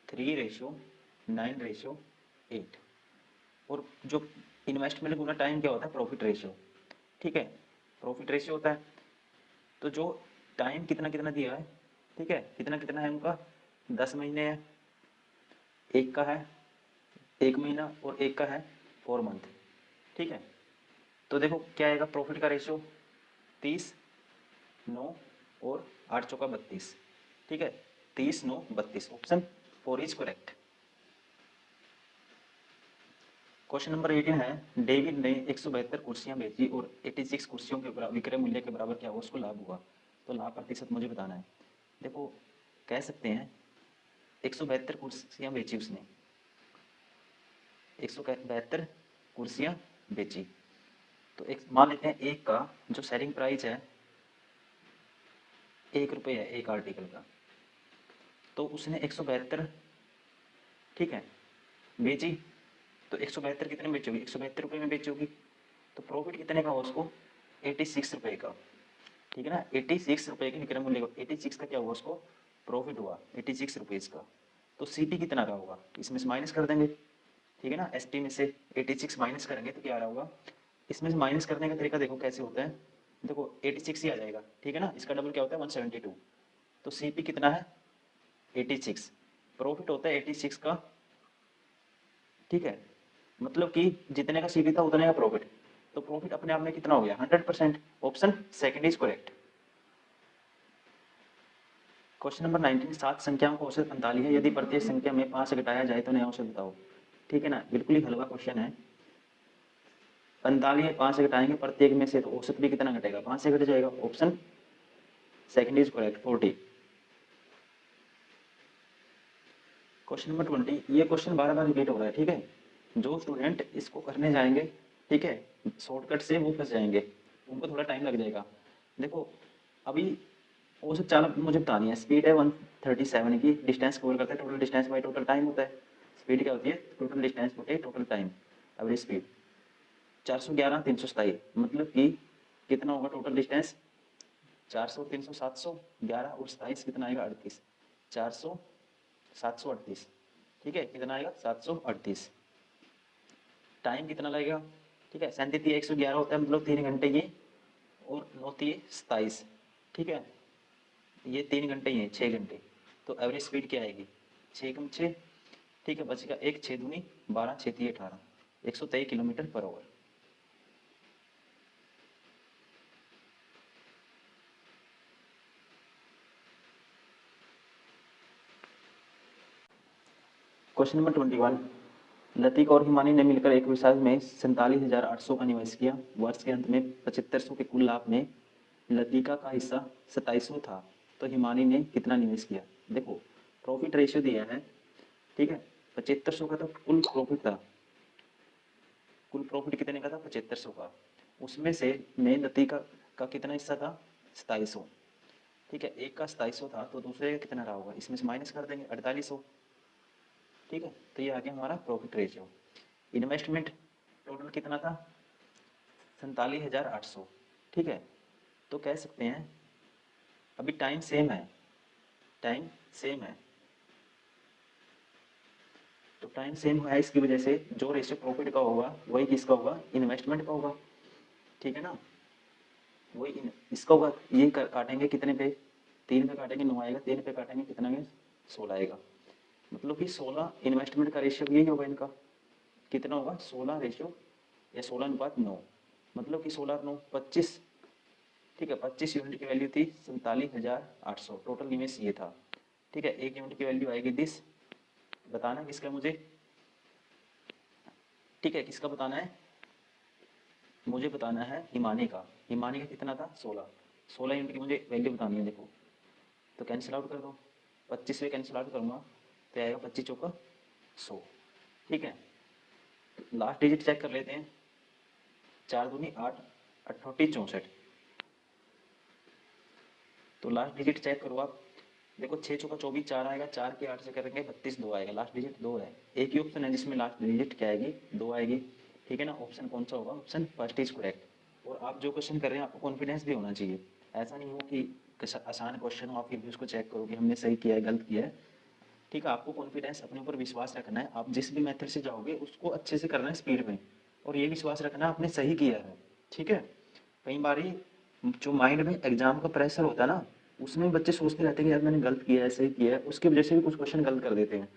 3:9:8। और जो इन्वेस्टमेंट गुना टाइम क्या होता है? Profit ratio. ठीक है, प्रॉफिट रेशियो होता है। तो जो टाइम कितना कितना दिया है, ठीक है, कितना कितना है उनका? 10 महीने है, एक का है 1 महीना, और एक का है 4 मंथ। ठीक है, तो देखो क्या आएगा प्रॉफिट का रेशियो? 30 9 और 8 चौका 32। ठीक है, 30 9 32। Option 4 is correct. Question number 18 है, डेविड ने 172 कुर्सियां बेची और 86 कुर्सियों के विक्रय मूल्य के बराबर क्या हुआ? उसको लाभ हुआ। तो लाभ प्रतिशत मुझे बताना है। देखो कह सकते हैं 172 कुर्सियां बेची उसने, 172 कुर्सियाँ बेची। तो एक मान लेते हैं एक का जो सेलिंग प्राइस है 1 रुपये है एक आर्टिकल का, तो उसने 172, ठीक है, बेची। तो 172 कितने में बेचोगी, 172 रुपये में बेचोगी, तो प्रॉफिट कितने का हुआ उसको, 86 रुपये का, ठीक है ना। 86 रुपये की विक्रय मूल्य को 86 का क्या हुआ उसको प्रॉफिट हुआ, 86 रुपीज़ का। तो सीपी कितना का होगा, इसमें से माइनस कर देंगे, ठीक है ना। एसटी में से 86 माइनस करेंगे तो क्या आ रहा होगा, इसमें से माइनस करने का तरीका देखो कैसे होता है, देखो 86 ही आ जाएगा, ठीक है ना। इसका डबल क्या होता है 172, तो सीपी कितना है 86, प्रॉफिट होता है 86 का, ठीक है। मतलब कि जितने का सीपी था उतने का प्रॉफिट, तो प्रॉफिट अपने आप में कितना हो गया 100%। Option second is correct. Question number 19, 7 संख्याओं का औसत 45 है, यदि प्रत्येक संख्या में 5 से घटाया जाए तो नया औसत बताओ, ठीक है ना। बिल्कुल ही हल्का क्वेश्चन है। 45 है, 5 से घटाएंगे प्रत्येक में से, तो औसत भी कितना घटेगा 5 से घट जाएगा। Option second is correct 40। Question number 20, ये क्वेश्चन बार बार रिपीट हो रहा है, ठीक है। जो स्टूडेंट इसको करने जाएंगे, ठीक है, शॉर्टकट से वो फंस जाएंगे, उनको थोड़ा टाइम लग जाएगा। देखो अभी औसत चालक मुझे बतानी है, स्पीड है 137 की, डिस्टेंस कवर करता है total distance by total time होता है। स्पीड क्या होती है, टोटल डिस्टेंस बटे टोटल टाइम, एवरेज स्पीड। 411 327 मतलब कि कितना होगा टोटल डिस्टेंस, 400 300 700, 11 और 27 कितना आएगा 38, 400 738, ठीक है, कितना आएगा 738। टाइम कितना लगेगा, ठीक है, 37 111 होता है, मतलब 3 घंटे ये, और 9 27, ठीक है, ये 3 घंटे ही है 6 घंटे। तो एवरेज स्पीड क्या आएगी 6 × 6, ठीक है, बचेगा 1 6 दूनी 12 6 3 18, 123 kilometre per hour. Question number 21, Latika और हिमानी ने मिलकर एक व्यवसाय में 47,800 का निवेश किया। वर्ष के अंत में 7500 के कुल लाभ में लतिका का हिस्सा 2700 था, तो हिमानी ने कितना निवेश किया। देखो प्रॉफिट रेशियो दिया है, ठीक है, 7500 का तो कुल प्रॉफिट था, कुल प्रॉफिट कितने का था 7500 का, उसमें से मेन लतिका का कितना हिस्सा था 2700, ठीक है, एक का 2700 था, तो दूसरे का कितना रहा होगा, इसमें से माइनस कर देंगे 4800, ठीक है। तो ये आ गया हमारा प्रॉफिट रेशियो। इन्वेस्टमेंट टोटल कितना था 47,800, ठीक है। तो कह सकते हैं अभी टाइम सेम है, टाइम सेम है, तो टाइम सेम है, इसकी वजह से जो रेशियो प्रॉफिट का होगा वही किसका होगा इन्वेस्टमेंट का होगा, ठीक है ना। वही इसका होगा, ये काटेंगे कितने पे 3 पे काटेंगे 9 आएगा, 3 पे काटेंगे कितना में 16 आएगा, मतलब कि 16 इन्वेस्टमेंट का रेशियो यही होगा इनका, कितना होगा 16 रेशियो या 16:9, मतलब कि 16 9 25, ठीक है, 25 यूनिट की वैल्यू थी 47,800, टोटल निवेश ये था, ठीक है। 1 यूनिट की वैल्यू आएगी 10, बताना किसका मुझे, ठीक है, किसका बताना है, मुझे बताना है हिमानी का। हिमानी का कितना था 16, 16 यूनिट की मुझे वैल्यू बतानी है। देखो तो कैंसिल आउट कर दो, 25 से कैंसिल आउट करूँगा तो आएगा 25 चौका 100, ठीक है। लास्ट डिजिट चेक कर लेते हैं, 4 दूनी 8 अट्ठौटी 64, तो लास्ट डिजिट चेक करो आप, देखो 6 चौका 24 4 आएगा, 4 के 8 से करेंगे 32 2 आएगा, लास्ट डिजिट 2 है। एक ही ऑप्शन है जिसमें लास्ट डिजिट क्या आएगी 2 आएगी, ठीक है ना। ऑप्शन कौन सा होगा, ऑप्शन फर्स्ट इज करेक्ट। और आप जो क्वेश्चन कर रहे हैं आपको कॉन्फिडेंस भी होना चाहिए, ऐसा नहीं हो कि आसान क्वेश्चन हो आप फिर भी उसको चेक करो कि हमने सही किया है गलत किया है, ठीक है। आपको कॉन्फिडेंस अपने ऊपर विश्वास रखना है, आप जिस भी मेथड से जाओगे उसको अच्छे से करना है स्पीड में, और ये विश्वास रखना है आपने सही किया है, ठीक है। कई बार जो माइंड में एग्जाम का प्रेशर होता है ना, उसमें बच्चे सोचते रहते हैं कि यार मैंने गलत किया है सही किया है, उसकी वजह से भी कुछ क्वेश्चन गलत कर देते हैं,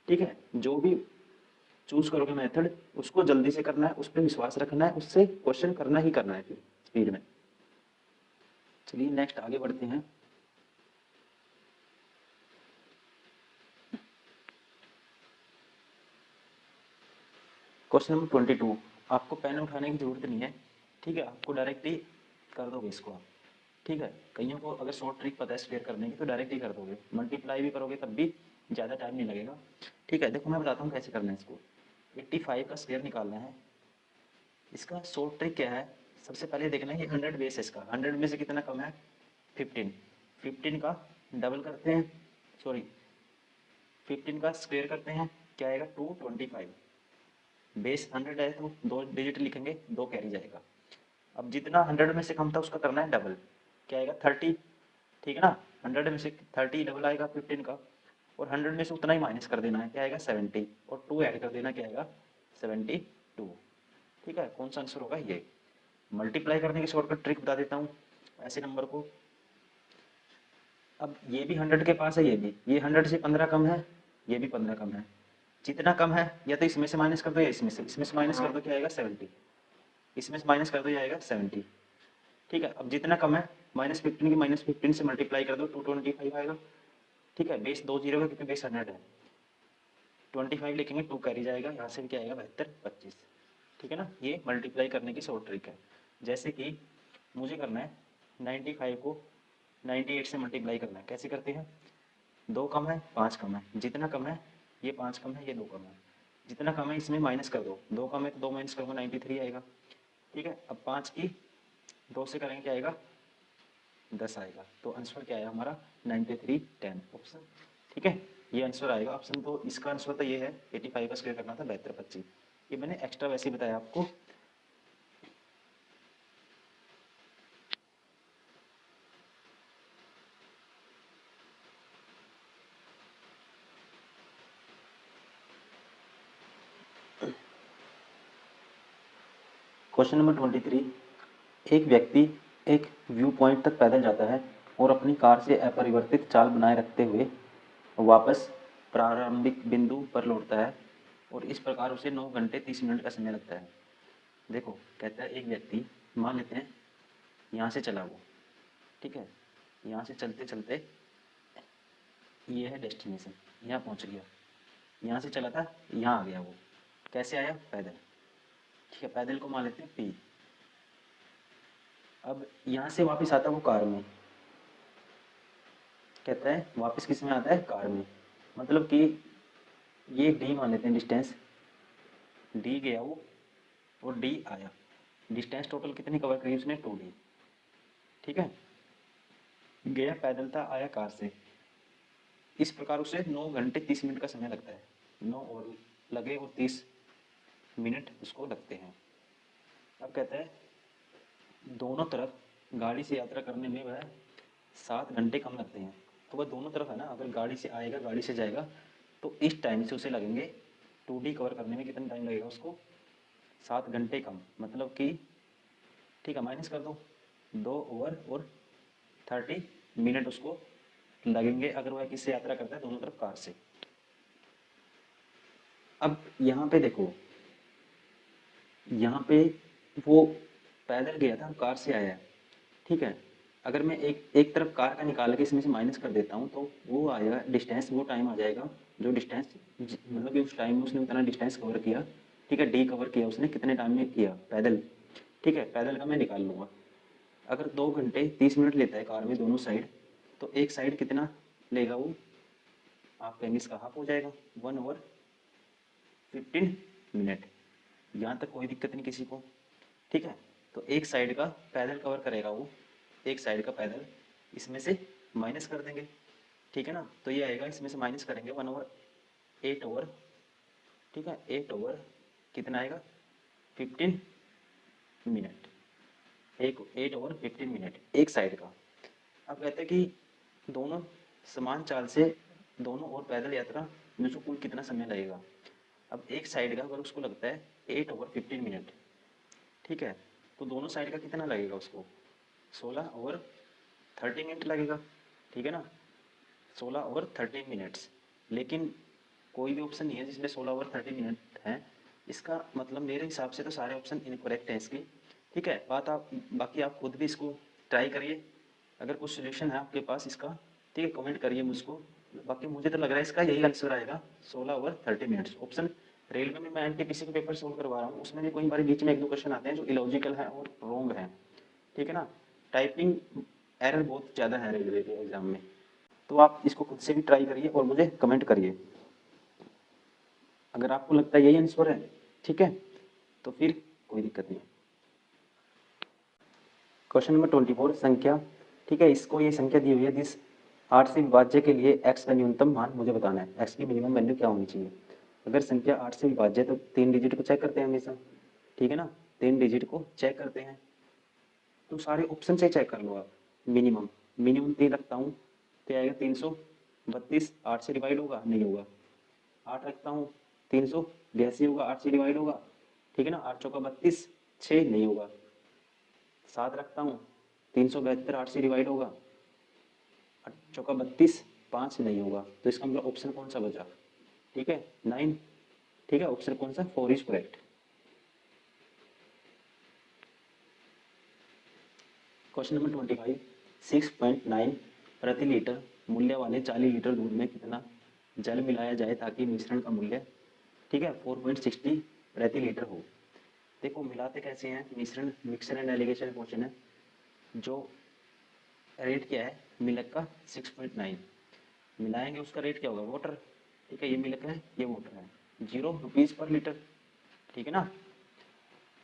ठीक है। जो भी चूज करोगे मेथड उसको जल्दी से करना है, उस पर विश्वास रखना है, उससे क्वेश्चन करना ही करना है फिर स्पीड में। चलिए नेक्स्ट आगे बढ़ते हैं। क्वेश्चन नंबर 22, आपको पेन उठाने की जरूरत नहीं है, ठीक है, आपको डायरेक्ट ही कर दोगे इसको आप, ठीक है। कईयों को अगर शॉर्ट ट्रिक पता है स्क्वायर करने की तो डायरेक्ट ही कर दोगे, मल्टीप्लाई भी करोगे तब भी ज़्यादा टाइम नहीं लगेगा, ठीक है। देखो मैं बताता हूँ कैसे करना है इसको, 85 का स्क्वायर निकालना है। इसका शॉर्ट ट्रिक क्या है, सबसे पहले देखना है ये 100 बेस है, इसका 100 में से कितना कम है 15, 15 का डबल करते हैं, सॉरी 15 का स्क्वायर करते हैं, क्या आएगा 225। बेस 100 है तो 2 डिजिट लिखेंगे, 2 कैरी जाएगा। अब जितना 100 में से कम था उसका करना है डबल, क्या आएगा 30, ठीक है ना। 100 में से 30 डबल आएगा 15 का, और 100 में से उतना ही माइनस कर देना है, क्या आएगा 70, और 2 ऐड कर देना, क्या आएगा 72। ठीक है, कौन सा आंसर होगा ये। मल्टीप्लाई करने की शॉर्टकट ट्रिक बता देता हूँ ऐसे नंबर को। अब ये भी 100 के पास है, ये भी, ये 100 से 15 कम है, ये भी 15 कम है। जितना कम है या तो इसमें से माइनस कर दो या इसमें से माइनस कर दो, क्या आएगा 70, इसमें से माइनस कर दो, ये आएगा 70। ठीक है, अब जितना कम है -15 की -15 से मल्टीप्लाई कर दो, 225 आएगा। ठीक है, बेस 2 जीरो का क्योंकि बेस 100 है, 25 लिखेंगे, 2 कैरी जाएगा, यहाँ से भी क्या आएगा 72 25। ठीक है ना, ये मल्टीप्लाई करने की शॉर्ट ट्रिक है। जैसे कि मुझे करना है 95 को 98 से मल्टीप्लाई करना है, कैसे करते हैं, 2 कम है 5 कम है, जितना कम है ये 5 कम है, ये 2 कम है, जितना कम है इसमें माइनस कर दो, 2 कम है तो 2 माइनस करूँगा 93 आएगा। ठीक है, अब 5 की 2 से करेंगे, क्या आएगा 10 आएगा, तो आंसर क्या आया हमारा 93 10 ऑप्शन। ठीक है, ये आंसर आएगा ऑप्शन। तो इसका आंसर तो ये है, 85 का स्क्वायर करना था 72 25। ये मैंने एक्स्ट्रा वैसे ही बताया आपको। क्वेश्चन नंबर 23, एक व्यक्ति एक व्यू पॉइंट तक पैदल जाता है और अपनी कार से अपरिवर्तित चाल बनाए रखते हुए वापस प्रारंभिक बिंदु पर लौटता है, और इस प्रकार उसे 9 घंटे 30 मिनट का समय लगता है। देखो, कहता है एक व्यक्ति, मान लेते हैं यहाँ से चला वो, ठीक है, यहाँ से चलते चलते ये है डेस्टिनेशन, यहाँ पहुँच गया, यहाँ से चला था यहाँ आ गया वो, कैसे आया पैदल। ठीक है, पैदल को मान लेते हैं पी। अब यहाँ से वापस आता है वो कार में, कहता है वापस किस में आता है, कार में, मतलब कि ये डी मान लेते हैं डिस्टेंस, डी गया वो और डी आया, डिस्टेंस टोटल कितनी कवर करी उसने 2D। ठीक है, गया पैदल था, आया कार से, इस प्रकार उसे 9 घंटे 30 मिनट का समय लगता है, 9 और लगे और 30 मिनट उसको लगते हैं। अब कहता है दोनों तरफ गाड़ी से यात्रा करने में वह 7 घंटे कम लगते हैं। तो वह दोनों तरफ है ना, अगर गाड़ी से आएगा गाड़ी से जाएगा तो इस टाइम से उसे लगेंगे 2D कवर करने में कितना टाइम लगेगा उसको, 7 घंटे कम, मतलब कि ठीक है माइनस कर दो, 2 ओवर और 30 मिनट उसको लगेंगे अगर वह किससे यात्रा करता है, दोनों तरफ कार से। अब यहाँ पे देखो, यहाँ पे वो पैदल गया था, कार से आया है। ठीक है, अगर मैं एक एक तरफ कार का निकाल के इसमें से माइनस कर देता हूँ तो वो आएगा डिस्टेंस, वो टाइम आ जाएगा जो डिस्टेंस, मतलब कि उस टाइम में उसने उतना डिस्टेंस कवर किया। ठीक है, डी कवर किया उसने कितने टाइम में किया पैदल। ठीक है, पैदल का मैं निकाल लूँगा, अगर 2 घंटे 30 मिनट लेता है कार में दोनों साइड, तो एक साइड कितना लेगा वो, आप कहेंगे इसका हाफ हो जाएगा, 1/15 मिनट। यहाँ तक कोई दिक्कत नहीं किसी को। ठीक है, तो एक साइड का पैदल कवर करेगा वो, एक साइड का पैदल, इसमें से माइनस कर देंगे। ठीक है ना, तो ये आएगा, इसमें से माइनस करेंगे 1/8 ओवर, ठीक है 8 ओवर कितना आएगा 15 मिनट, एक 8/15 मिनट एक साइड का। अब कहते हैं कि दोनों समान चाल से दोनों और पैदल यात्रा में जो कुल कितना समय लगेगा। अब एक साइड का अगर उसको लगता है 8/15 मिनट, ठीक है, तो दोनों साइड का कितना लगेगा उसको, 16/30 मिनट लगेगा। ठीक है ना, 16/30 मिनट्स। लेकिन कोई भी ऑप्शन नहीं है जिसमें 16/30 मिनट है, इसका मतलब मेरे हिसाब से तो सारे ऑप्शन इनकरेक्ट हैं इसके। ठीक है, बात आप बाकी आप खुद भी इसको ट्राई करिए, अगर कुछ सोल्यूशन है आपके पास इसका, ठीक है कमेंट करिए मुझको। बाकी मुझे तो लग रहा है इसका यही आंसर आएगा, 16/30 मिनट्स ऑप्शन। रेलवे में मैं एनटीपीसी के पेपर सोल्व करवा रहा हूँ, उसमें भी कई बार बीच में 1-2 क्वेश्चन आते हैं जो इलॉजिकल है और रॉन्ग है। ठीक है ना, टाइपिंग एरर बहुत ज़्यादा है रेलवे के एग्जाम में, तो आप इसको खुद से भी ट्राई करिए और मुझे कमेंट करिए। अगर आपको लगता है यही आंसर है, ठीक है, तो फिर कोई दिक्कत नहीं। क्वेश्चन नंबर 24 संख्या, ठीक है, इसको ये संख्या दी हुई है, जिस 8 से विभाज्य के लिए x का न्यूनतम मान मुझे बताना है, x की मिनिमम वैल्यू क्या होनी चाहिए। अगर संख्या 8 से विभाज्य है तो 3 डिजिट को चेक करते हैं हमेशा, ठीक है ना, 3 डिजिट को चेक करते हैं, तो सारे ऑप्शन से चेक कर लो आप। मिनिमम मिनिमम 3 रखता हूँ तो आएगा 332, 8 से डिवाइड होगा नहीं होगा। 8 रखता हूँ 382 होगा, 8 से डिवाइड होगा, ठीक है ना, 8 चौका 32, 6 नहीं होगा। 7 रखता हूँ 372, 8 से डिवाइड होगा, 8 चौका 32, 5 नहीं होगा, तो इसका मतलब ऑप्शन कौन सा बचा, ठीक है, 9, ठीक है, ऑप्शन कौन सा, 4 इज करेक्ट। क्वेश्चन नंबर 25, 6.9 प्रति लीटर मूल्य वाले 40 लीटर दूध में कितना जल मिलाया जाए ताकि मिश्रण का मूल्य, ठीक है, 4.60 प्रति लीटर हो। देखो मिलाते कैसे हैं, मिश्रण मिक्सर एंड एलिगेशन क्वेश्चन है। जो रेट क्या है मिल्क का 6.9, मिलाएंगे उसका रेट क्या होगा, वाटर, ठीक है, ये मिल्क है ये वाटर है, 0 रुपीज़ पर लीटर, ठीक है ना।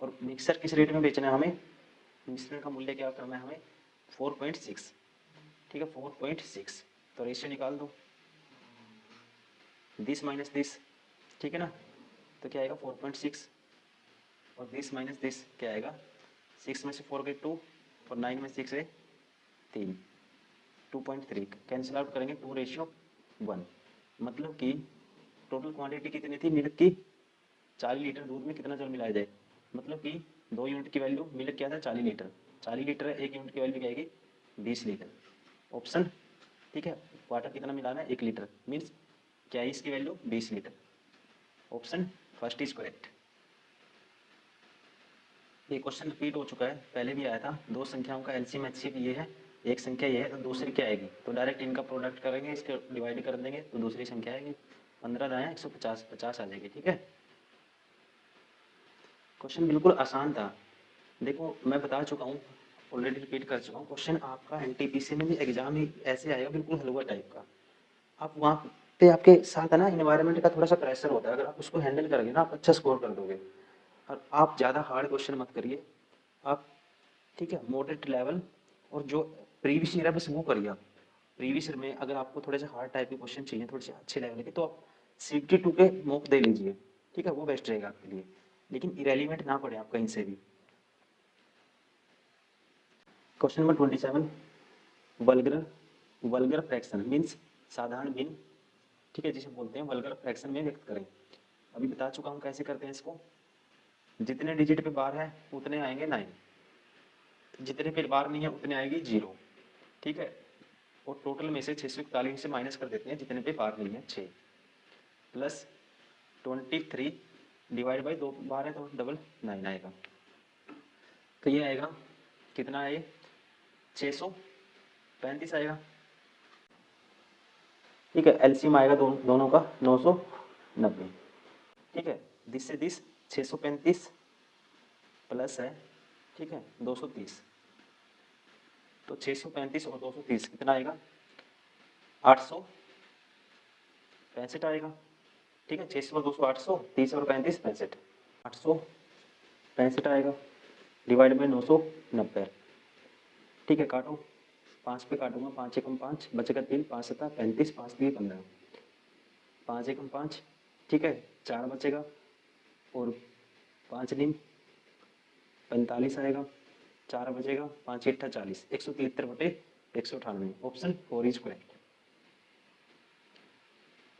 और मिक्सर किस रेट में बेचना है हमें, मिश्रण का मूल्य क्या करना है हमें, 4.6, ठीक है, 4.6, तो रेशियो निकाल दो, 10 माइनस 10, ठीक है ना, तो क्या आएगा 4.6, और 10 माइनस 10 क्या आएगा, 6 में से 4 गए 2, और 9 में 6 है 3, 2.3 कैंसिल आउट करेंगे, 2:1, मतलब कि टोटल क्वांटिटी कितनी थी मिल्क की, 40 लीटर दूध में कितना जल मिलाया जाए, मतलब कि 2 यूनिट की वैल्यू मिल्क क्या था 40 लीटर, 40 लीटर है, 1 यूनिट की वैल्यू क्या आएगी 20 लीटर, ऑप्शन, ठीक है, वाटर कितना मिलाना है 1 लीटर, मीन्स क्या है इसकी value 20 litre, option first is correct. ये क्वेश्चन रिपीट हो चुका है, पहले भी आया था, दो संख्याओं का एलसीएम एचसीएफ ये है, एक संख्या ये है तो दूसरी क्या आएगी, तो डायरेक्ट इनका प्रोडक्ट करेंगे, इसके डिवाइड कर देंगे तो दूसरी संख्या आएगी, 15 दाएँ 150, 50 आ जाएगी, ठीक है। क्वेश्चन बिल्कुल आसान था, देखो मैं बता चुका हूँ, ऑलरेडी रिपीट कर चुका हूँ, क्वेश्चन आपका एनटीपीसी में भी एग्जाम ही ऐसे आएगा, बिल्कुल हलवा टाइप का। आप वहाँ पे आपके साथ है ना इन्वायरमेंट का थोड़ा सा प्रेशर होता है, अगर आप उसको हैंडल करोगे ना आप अच्छा स्कोर कर दोगे। और आप ज़्यादा हार्ड क्वेश्चन मत करिए आप, ठीक है, मॉडरेट लेवल, और जो प्रीवियस ईयर है बस वो करिए आप। प्रीवियस ईयर में अगर आपको थोड़े से हार्ड टाइप के क्वेश्चन चाहिए, थोड़े से अच्छे लेवल के, तो आप CFT 2 के मॉक दे लीजिए, ठीक है, वो बेस्ट रहेगा आपके लिए, लेकिन इरेलीवेंट ना पड़े आप कहीं से भी। Question number 27, vulgar vulgar fraction means साधारण भिन्न, ठीक है, जिसे बोलते हैं वल्गर फ्रैक्शन में व्यक्त करें। अभी बता चुका हूँ कैसे करते हैं इसको, जितने डिजिट पे बार है उतने आएंगे 9, जितने पे बार नहीं है उतने आएगी 0, ठीक है, और टोटल में से 641 से माइनस कर देते हैं, जितने पे बार नहीं है 6, प्लस 23 डिवाइड बाई 2 बार है तो 999 आएगा, तो ये आएगा कितना है ये 635 आएगा, ठीक है, एलसीएम आएगा दोनों का 990, ठीक है, 10 से 10 635 प्लस है, ठीक है, 230, तो 635 और 230 कितना आएगा 865 आएगा, ठीक है, 600 और 200 800, 30 और 35 65, 865 आएगा, डिवाइड बाई 990, ठीक है, काटो, 5 पे काटूंगा, 5 एकम 5 बचेगा 3, 5 7 35, 5 3 15, 5 एकम 5, ठीक है, 4 बचेगा, और 5 नीम 45 आएगा, 4 बचेगा, 5 8 40, 173/198, option 4 is correct.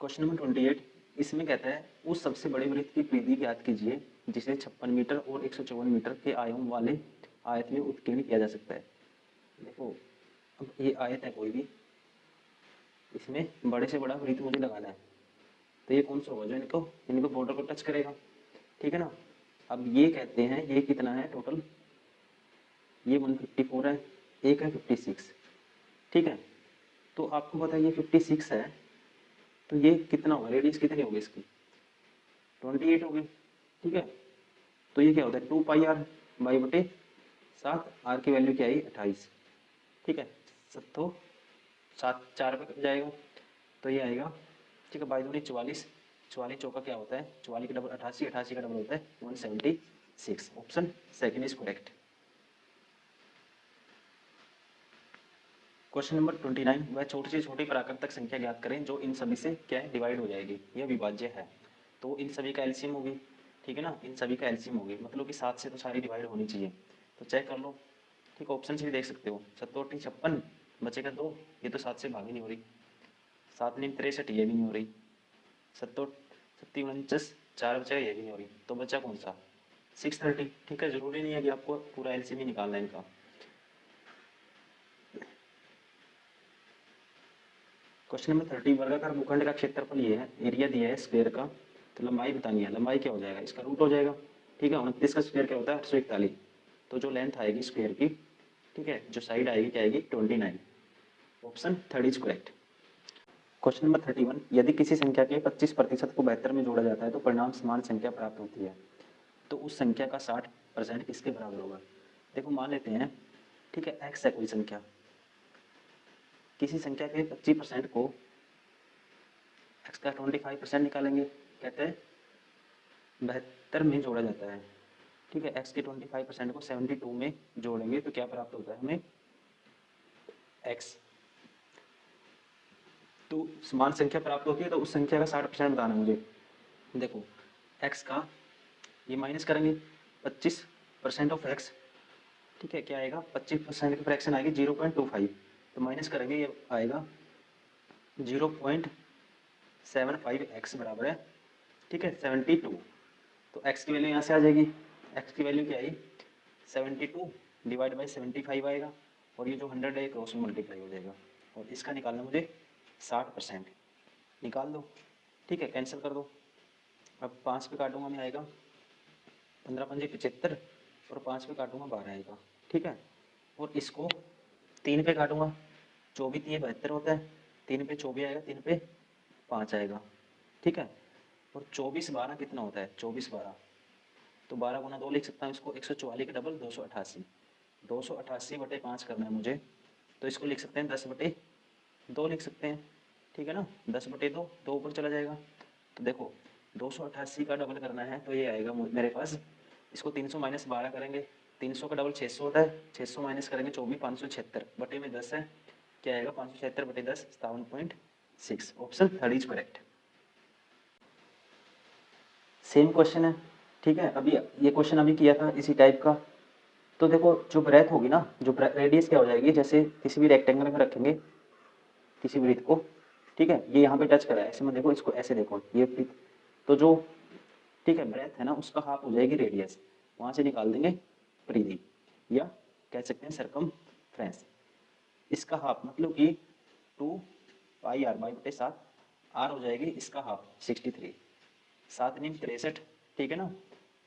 Question number 28, इसमें कहता है उस सबसे बड़े वृत्त की परिधि ज्ञात कीजिए जिसे 56 मीटर और 154 मीटर के आयाम वाले आयत में उत्कीर्ण किया जा सकता है। देखो अब ये आयत है कोई भी, इसमें बड़े से बड़ा वृत्त मुझे लगाना है, तो ये कौन सा होगा जो इनको इनको बॉर्डर को टच करेगा, ठीक है ना। अब ये कहते हैं ये कितना है टोटल, ये 154 है, एक है 56, ठीक है, तो आपको पता है ये 56 है, तो ये कितना होगा, रेडियस कितनी होगी इसकी 28 होगी, ठीक है, तो ये क्या होता है 2 पाई r बाई बटे 7, r की वैल्यू क्या आई 28, ठीक है, तो 7 4 पे कट जाएगा, तो ये आएगा, ठीक है, बाई दूनी 44, 44 चौका क्या होता है, 44 का डबल 88, 88 का डबल होता है 176। Option second is correct. Question number 29, वह छोटी से छोटी प्राकृतिक संख्या ज्ञात करें जो इन सभी से क्या है, डिवाइड हो जाएगी, यह विभाज्य है। तो इन सभी का एलसीएम होगी, ठीक है ना, इन सभी का एलसीएम होगी, मतलब कि 7 से तो सारी डिवाइड होनी चाहिए। तो चेक कर लो, ठीक, ऑप्शन से भी देख सकते हो। 7 56 बचेगा 2, ये तो 7 से भागी नहीं हो रही। 7 नीम 63, ये भी नहीं हो रही। 7 4 बचेगा, ये भी नहीं हो रही। तो बचा कौन सा, 630। ठीक है, जरूरी नहीं है कि आपको पूरा एलसीएम ही निकालना है इनका। क्वेश्चन नंबर 30, वर्गाकार भूखंड का क्षेत्रफल ये है, एरिया दिया है स्क्वायर का, तो लंबाई बतानी है। लंबाई क्या हो जाएगा, इसका रूट हो जाएगा। ठीक है, 29 का स्क्वायर क्या होता है, 841। तो जो लेंथ आएगी स्क्वायर की, ठीक है, जो साइड आएगी क्या आएगी, 29। Option third is correct. Question number 31, यदि किसी संख्या के 25% को 72 में जोड़ा जाता है तो परिणाम समान संख्या प्राप्त होती है, तो उस संख्या का 60% किसके बराबर होगा। देखो मान लेते हैं, ठीक है, एक्स है कोई संख्या, किसी संख्या के 25% को एक्स का 25% निकालेंगे, कहते हैं 72 में जोड़ा जाता है। ठीक है, एक्स के 25% को 72 में जोड़ेंगे तो क्या प्राप्त होता है हमें, एक्स। तो समान संख्या प्राप्त होती है, तो उस संख्या का 60% बताना है मुझे। देखो एक्स का ये माइनस करेंगे, 25% ऑफ एक्स, ठीक है, क्या आएगा, 25% की फ्रैक्शन आएगी 0.25, तो माइनस करेंगे, ये आएगा 0.75 एक्स बराबर है, ठीक है, 72। तो एक्स की वैल्यू यहाँ से आ जाएगी, एक्स की वैल्यू क्या आई, 72 डिवाइड बाई 75 आएगा, और ये जो 100 है क्रॉस में मल्टीप्लाई हो जाएगा, और इसका निकालना मुझे 60%। निकाल दो, ठीक है, कैंसिल कर दो। अब 5 पे काटूंगा मैं, आएगा 15 पंजे 75, और 5 पे काटूंगा 12 आएगा, ठीक है। और इसको 3 पे काटूंगा, 24 3 72 होता है, 3 पे 24 आएगा, 3 पे 5 आएगा, ठीक है। और 24 12 कितना होता है, 24 12, तो 12 गुना 2 लिख सकता हूँ इसको, 144 का डबल 288, 288 बटे 5 करना है मुझे, तो इसको लिख सकते हैं 10 बटे 2 लिख सकते हैं, ठीक है ना, 10 बटे 2, 2 ऊपर चला जाएगा। तो देखो 288 का डबल करना है, तो ये आएगा मेरे पास, इसको 300 माइनस 12 करेंगे, 300 का डबल 600 होता है, 600 माइनस करेंगे 24, 576 बटे में 10 है, क्या आएगा, 576 बटे 10 57.6। Option third is correct. Same question है, ठीक है, अभी ये क्वेश्चन अभी किया था इसी टाइप का। तो देखो जो ब्रेथ होगी ना, जो रेडियस क्या हो जाएगी, जैसे किसी भी रेक्टेंगल में रखेंगे किसी वृत्त को, ठीक है, ये यहाँ पे टच करा है, ऐसे में देखो, इसको ऐसे देखो, ये वृत्त, तो जो, ठीक है, ब्रेथ है ना, उसका हाफ हो जाएगी रेडियस, वहाँ से निकाल देंगे परिधि, या कह सकते हैं सरकमफ्रेंस। इसका हाफ मतलब कि 2 पाई r/7, आर हो जाएगी इसका हाफ 63, 7 नीम 63, ठीक है ना,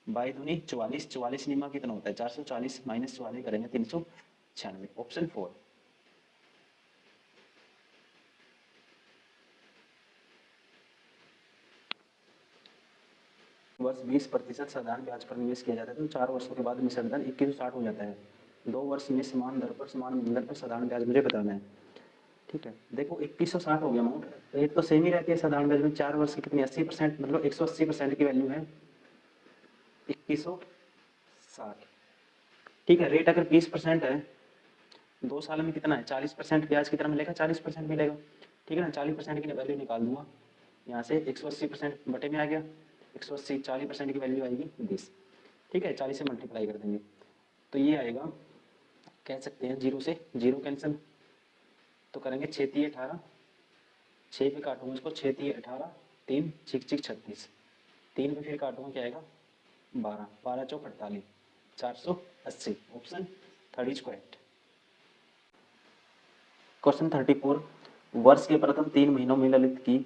बाई दूनी 44, 44 नीमा कितना होता है, 440 माइनस 44 करेंगे 396। ऑप्शन 4। वर्ष 20% साधारण ब्याज पर निवेश किया जाता है, तो 4 वर्षों के बाद निवेश दर 2160 हो जाता है। 2 वर्ष में समान दर पर समान मूलधन पर साधारण ब्याज मुझे बताना है, ठीक है। देखो 2160 हो गया अमाउंट, रेट तो सेम ही रहती है साधारण ब्याज में, 4 वर्ष की कितनी 80%, मतलब 180% की वैल्यू है 2160, ठीक है। रेट अगर 20% है, 2 साल में कितना है, 40% ब्याज कितना मिलेगा, 40% मिलेगा, ठीक है ना। 40% की वैल्यू निकाल दूंगा यहाँ से, 180% बटे में आ गया, 180 40% की वैल्यू आएगी 20, ठीक है, 40 से मल्टीप्लाई कर देंगे, तो ये आएगा, कह सकते हैं 0 से 0 कैंसिल, तो करेंगे 6 3 18, 6 पे काटूंगा इसको, 6 3 18, 3 6 6 36, 3 पे फिर काटूंगा, क्या आएगा 12, 12 चौक 48, 480। Option third is correct. Question 34, वर्ष के प्रथम 3 महीनों में ललित की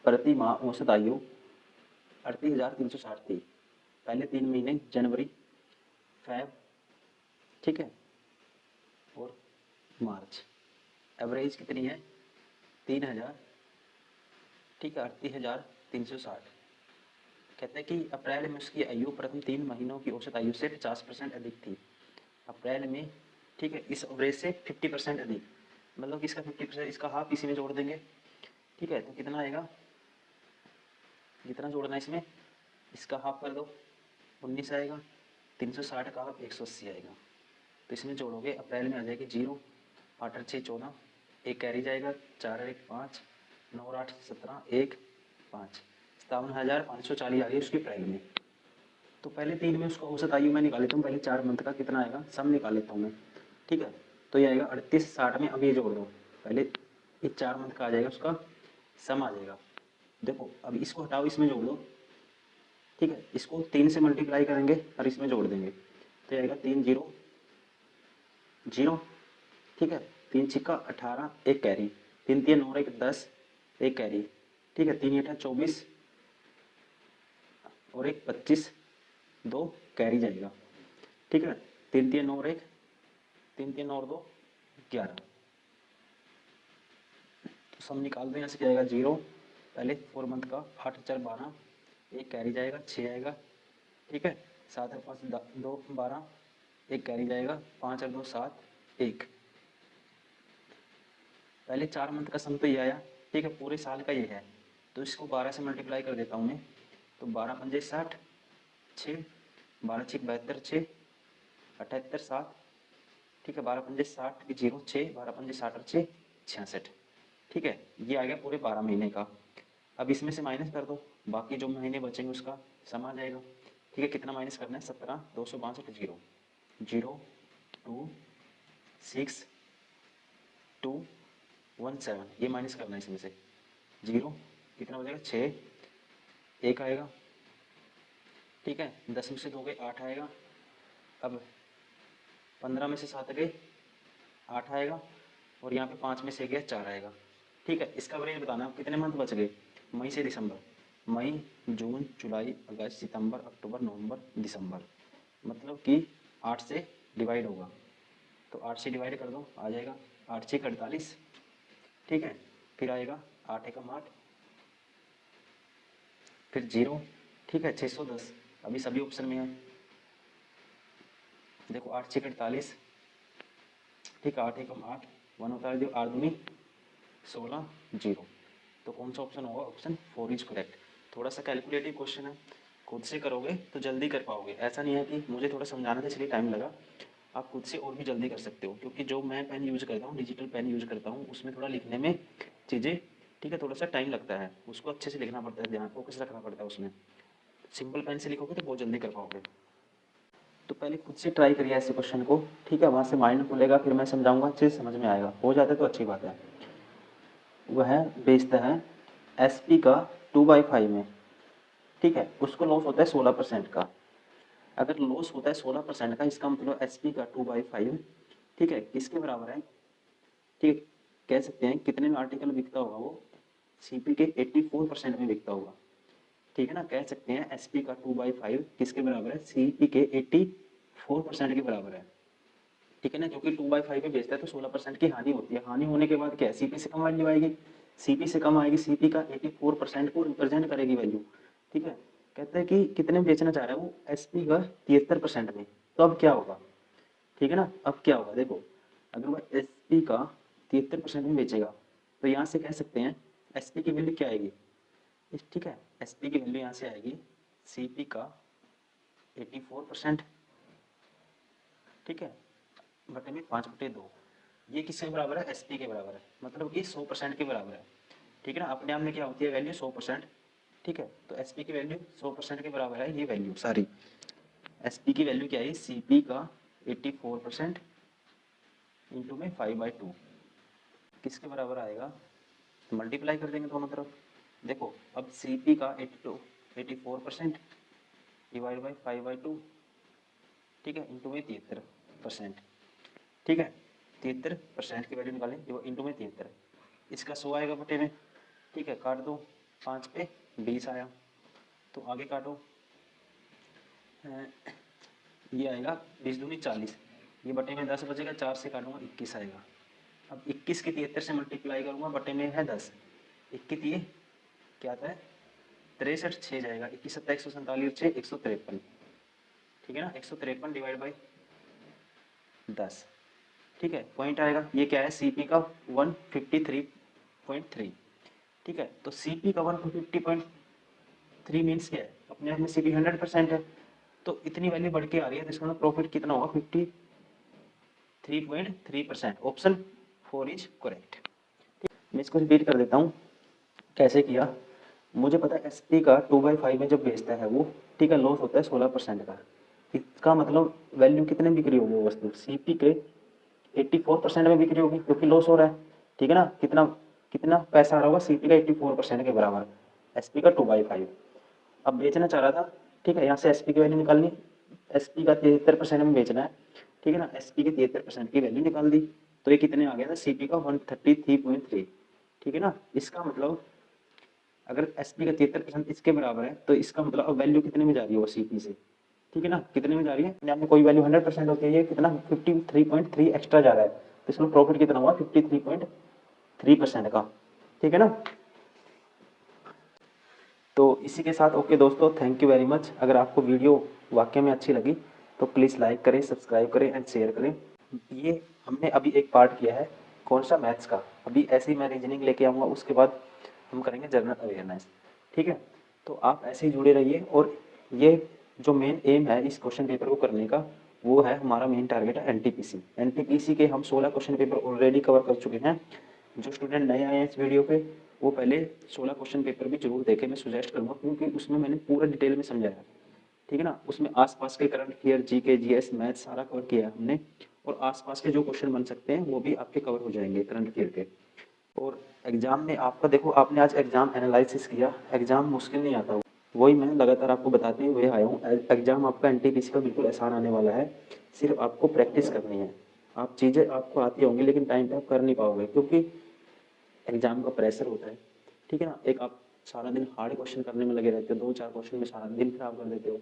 प्रति माह औसत आयु 38,360 थी। पहले 3 महीने जनवरी, फेब, ठीक है, और मार्च, एवरेज कितनी है 3000, ठीक है, 38,360। कहते हैं कि अप्रैल में उसकी आयु प्रथम 3 महीनों की औसत आयु से 50% अधिक थी। अप्रैल में, ठीक है, इस एवरेज से 50% अधिक, मतलब कि इसका 50%, इसका हाफ इसी में जोड़ देंगे, ठीक है, तो कितना आएगा जितना जोड़ना है इसमें, इसका हाफ कर दो 19 आएगा, 360 का हाफ 180 आएगा। तो इसमें जोड़ोगे अप्रैल में आ जाएगी 0, 8 और 6 14, एक कैरी जाएगा, 4 और 1 5, 9 और 8 17, 1 5, 57,540 आ गई उसकी अप्रैल में। तो पहले 3 में उसका औसत आयु मैं निकाल लेता हूँ, पहले 4 मंथ का कितना आएगा सम निकाल लेता हूँ मैं, ठीक है। तो ये आएगा 38 60 में, अब ये जोड़ दो, पहले ये 4 मंथ का आ जाएगा उसका सम आ जाएगा। देखो अब इसको हटाओ, इसमें जोड़ दो, ठीक है। इसको 3 से मल्टीप्लाई करेंगे और इसमें जोड़ देंगे, तो ये आएगा 3 0 0, ठीक है। 3 छिक्का 18, एक कैरी, 3 3 9 1 10, एक कैरी, ठीक है। 3 8 24 और एक 25, 2 कैरी जाएगा, ठीक है। 3 3 और 1, 3 3 और 2 11। तो सम निकाल दो, यहाँ से क्या आएगा 0, पहले 4 मंथ का 8 4 12, एक कैरी जाएगा 6 आएगा, ठीक है। 7 और 5 2 12, एक कैरी जाएगा, 5 और 2 7, 1। पहले 4 मंथ का सम तो ये आया, ठीक है, पूरे साल का ये है। तो इसको 12 से मल्टीप्लाई कर देता हूँ मैं, तो 12 पंजे 60, 6, 12 6 72, 6 78 7, ठीक है। 12 पंजे 60 0 6, 12 पंजे 60 और 6 66, ठीक है। ये आ गया पूरे 12 महीने का। अब इसमें से माइनस कर दो, बाकी जो महीने बचेंगे उसका सम आ जाएगा, ठीक है। कितना माइनस करना है, 17 262 0 0 2 6 2 1 7, ये माइनस करना है इसमें से 0, कितना हो जाएगा 6, एक आएगा, ठीक है। 10 में से 2 गए 8 आएगा, अब 15 में से 7 गए 8 आएगा, और यहाँ पे 5 में से गया 4 आएगा, ठीक है। इसका एवरेज बताना है कितने मंथ बच गए, मई से दिसंबर, मई जून जुलाई अगस्त सितंबर अक्टूबर नवंबर दिसंबर, मतलब कि 8 से डिवाइड होगा। तो 8 से डिवाइड कर दो, आ जाएगा 8 6 48, ठीक है। फिर आएगा 8 एकम 8, फिर 0, ठीक है। 610, अभी सभी ऑप्शन में है, देखो 8 6 48, ठीक है। 8 एकम 8, 1 होता है जो 8 दूनी 16 0। तो कौन सा ऑप्शन होगा, ऑप्शन 4 इज करेक्ट। थोड़ा सा कैलकुलेटिव क्वेश्चन है, खुद से करोगे तो जल्दी कर पाओगे, ऐसा नहीं है कि मुझे थोड़ा समझाना था इसलिए टाइम लगा, आप खुद से और भी जल्दी कर सकते हो। क्योंकि जो मैं पेन यूज़ करता हूँ, डिजिटल पेन यूज़ करता हूँ, उसमें थोड़ा लिखने में चीज़ें, ठीक है, थोड़ा सा टाइम लगता है, उसको अच्छे से लिखना पड़ता है, ध्यान फोकस रखना पड़ता है उसमें। सिंपल पेन से लिखोगे तो बहुत जल्दी कर पाओगे। तो पहले खुद से ट्राई करिए ऐसे क्वेश्चन को, ठीक है। वहाँ से माइंड खुलेगा, फिर मैं समझाऊंगा, अच्छे से समझ में आएगा, हो जाता है तो अच्छी बात है। वह बेचता है SP का 2/5 में, ठीक है। उसको लॉस होता है 16% का। अगर लॉस होता है 16% का, इसका मतलब SP का 2/5, ठीक है, किसके बराबर है, ठीक है। कह सकते हैं कितने में आर्टिकल बिकता होगा वो, CP के 84% में बिकता होगा, ठीक है ना। कह सकते हैं SP का 2/5 किसके बराबर है, CP के 84% के बराबर है, ठीक है ना। क्योंकि 2/5 पे बेचता है तो 16% की हानि होती है, हानि होने के बाद क्या है, CP से कम वैल्यू आएगी, CP से कम आएगी, CP का 84% को रिप्रेजेंट करेगी वैल्यू, ठीक है। कहते हैं कि कितने में बेचना चाह रहा है वो, SP का 73% में। तो अब क्या होगा, ठीक है ना, अब क्या होगा देखो, अगर वह SP का 73% में बेचेगा, तो यहाँ से कह सकते हैं SP की वैल्यू क्या आएगी, ठीक है। SP की वैल्यू यहाँ से आएगी CP का 84%, ठीक है, बटे में 5/2। ये किसके बराबर है, SP के बराबर है, मतलब कि 100% के बराबर है, ठीक है ना। अपने आप में क्या होती है वैल्यू 100%, ठीक है। तो SP की वैल्यू 100% के बराबर है, ये वैल्यू सारी SP की वैल्यू क्या है, CP का 84% इंटू में 5/2 किसके बराबर आएगा, मल्टीप्लाई कर देंगे दोनों तरफ। देखो अब CP का 84% डिवाइड बाई 5/2, ठीक है, इंटू में 73%, ठीक है। 73% की वैल्यू निकालें, जो इंटू में 73, इसका 100 आएगा बटे में, ठीक है। काट दो, 5 पे 20 आया, तो आगे काटो, ये आएगा 20 दूनी 40, ये बटे में 10 बचेगा, 4 से काटूंगा 21 आएगा। अब 21 की 73 से मल्टीप्लाई करूँगा, बटे में है 10, 21 ये क्या आता है 63, 6 जाएगा, 21 7 147, 6 153, ठीक है ना। 153 डिवाइड बाई 10, ठीक है। पॉइंट आएगा, ये क्या है CP का 153.3, ठीक है। तो CP का 150 3 मीन्स क्या है, अपने आप में सी पी 100% है, तो इतनी वैल्यू बढ़ के आ रही है, तो इसका प्रॉफिट कितना होगा 53.3%। Option 4 is correct. मैं इसको रिपीट कर देता हूँ कैसे किया। मुझे पता है एस पी का 2/5 में जब बेचता है वो, ठीक है, लॉस होता है 16% का। इसका मतलब वैल्यू कितने बिक रही होगी वो वस्तु, सी पी के 84% में बिक्री होगी क्योंकि लॉस हो रहा है, ठीक है ना। कितना कितना पैसा आ रहा होगा, सी पी का 84% के बराबर, एस पी का 2/5। अब बेचना चाह रहा था, ठीक है, यहाँ से एस पी की वैल्यू निकालनी, एस पी का 73% में बेचना है, ठीक है ना। एस पी के 73% की वैल्यू निकाल दी, तो ये कितने आ गया था, सी पी का 133.3, ठीक है ना। इसका मतलब अगर एस पी का 73% इसके बराबर है, तो इसका मतलब अब वैल्यू कितने में जा रही है वो सी पी से, ठीक है ना, कितने में जा रही है। अपने आप में कोई वैल्यू 100% होती है, ये कितना 53.3 एक्स्ट्रा जा रहा है, तो इसमें प्रॉफिट कितना हुआ 53.3% का, ठीक है ना। तो इसी के साथ ओके दोस्तों, थैंक यू वेरी मच। अगर आपको वीडियो वाकई में अच्छी लगी तो प्लीज़ लाइक करें, सब्सक्राइब करें एंड शेयर करें। ये हमने अभी एक पार्ट किया है, कौन सा, मैथ्स का। अभी ऐसे ही मैं रीजनिंग लेके आऊँगा, उसके बाद हम करेंगे जनरल अवेयरनेस, ठीक है। तो आप ऐसे ही जुड़े रहिए, और ये जो मेन एम है इस क्वेश्चन पेपर को करने का, वो है हमारा मेन टारगेट है एनटीपीसी। एनटीपीसी के हम 16 क्वेश्चन पेपर ऑलरेडी कवर कर चुके हैं। जो स्टूडेंट नए आए हैं इस वीडियो पे, वो पहले 16 क्वेश्चन पेपर भी जरूर देखें, मैं सुजेस्ट करूँगा, क्योंकि उसमें मैंने पूरा डिटेल में समझाया, ठीक है ना। उसमें आसपास के current affair, GK, GS, math सारा कवर किया है हमने, और आसपास के जो क्वेश्चन बन सकते हैं वो भी आपके कवर हो जाएंगे करंट अफेयर के। और एग्जाम में आपका देखो, आपने आज एग्जाम एनालिसिस किया, एग्जाम मुश्किल नहीं आता, वही मैं लगातार आपको बताते हुए आया हूँ। एग्जाम आपका एनटीपीसी का बिल्कुल आसान आने वाला है, सिर्फ आपको प्रैक्टिस करनी है। आप चीज़ें आपको आती होंगी, लेकिन टाइम पे आप कर नहीं पाओगे, क्योंकि एग्जाम का प्रेशर होता है, ठीक है ना। एक आप सारा दिन हार्ड क्वेश्चन करने में लगे रहते हो, 2-4 क्वेश्चन में सारा दिन खराब कर देते हो,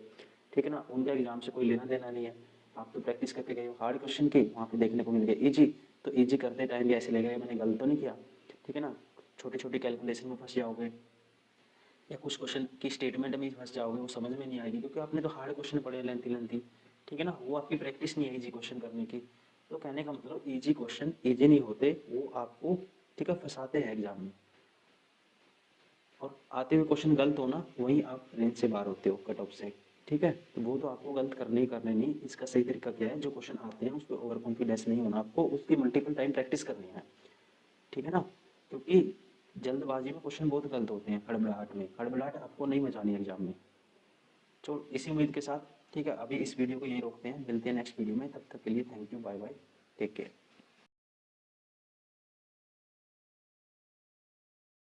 ठीक है ना। उनका एग्जाम से कोई लेना देना नहीं है, आप तो प्रैक्टिस करके गए हो हार्ड क्वेश्चन की, वहाँ पे देखने को मिल गया ईजी, तो ईजी करते टाइम भी ऐसे लगेगा मैंने गलत तो नहीं किया, ठीक है ना। छोटी छोटी कैलकुलेशन में फंस जाओगे, या कुछ क्वेश्चन की स्टेटमेंट में फंस जाओगे, वो समझ में नहीं आएगी, क्योंकि आपने तो हार्ड क्वेश्चन पढ़े लेंथी लेंथी, ठीक है ना। वो आपकी प्रैक्टिस नहीं है इजी क्वेश्चन करने की। तो कहने का मतलब इजी क्वेश्चन इजी नहीं होते, वो आपको, ठीक है, फंसाते हैं एग्जाम में, और आते हुए क्वेश्चन गलत हो ना, वहीं आप रेंज से बाहर होते हो, कट ऑफ से, ठीक है। तो वो तो आपको गलत करने ही करने नहीं। इसका सही तरीका क्या है, जो क्वेश्चन आते हैं उस पर ओवर कॉन्फिडेंस नहीं होना, आपको उसकी मल्टीपल टाइम प्रैक्टिस करनी है, ठीक है ना। क्योंकि जल्दबाजी में क्वेश्चन बहुत गलत होते हैं, हड़बड़ाहट में, हड़बड़ाहट आपको नहीं बचानी एग्जाम में। तो इसी उम्मीद के साथ, ठीक है, अभी इस वीडियो को यही रोकते हैं, मिलते हैं नेक्स्ट वीडियो में, तब तक के लिए thank you, bye bye, take care.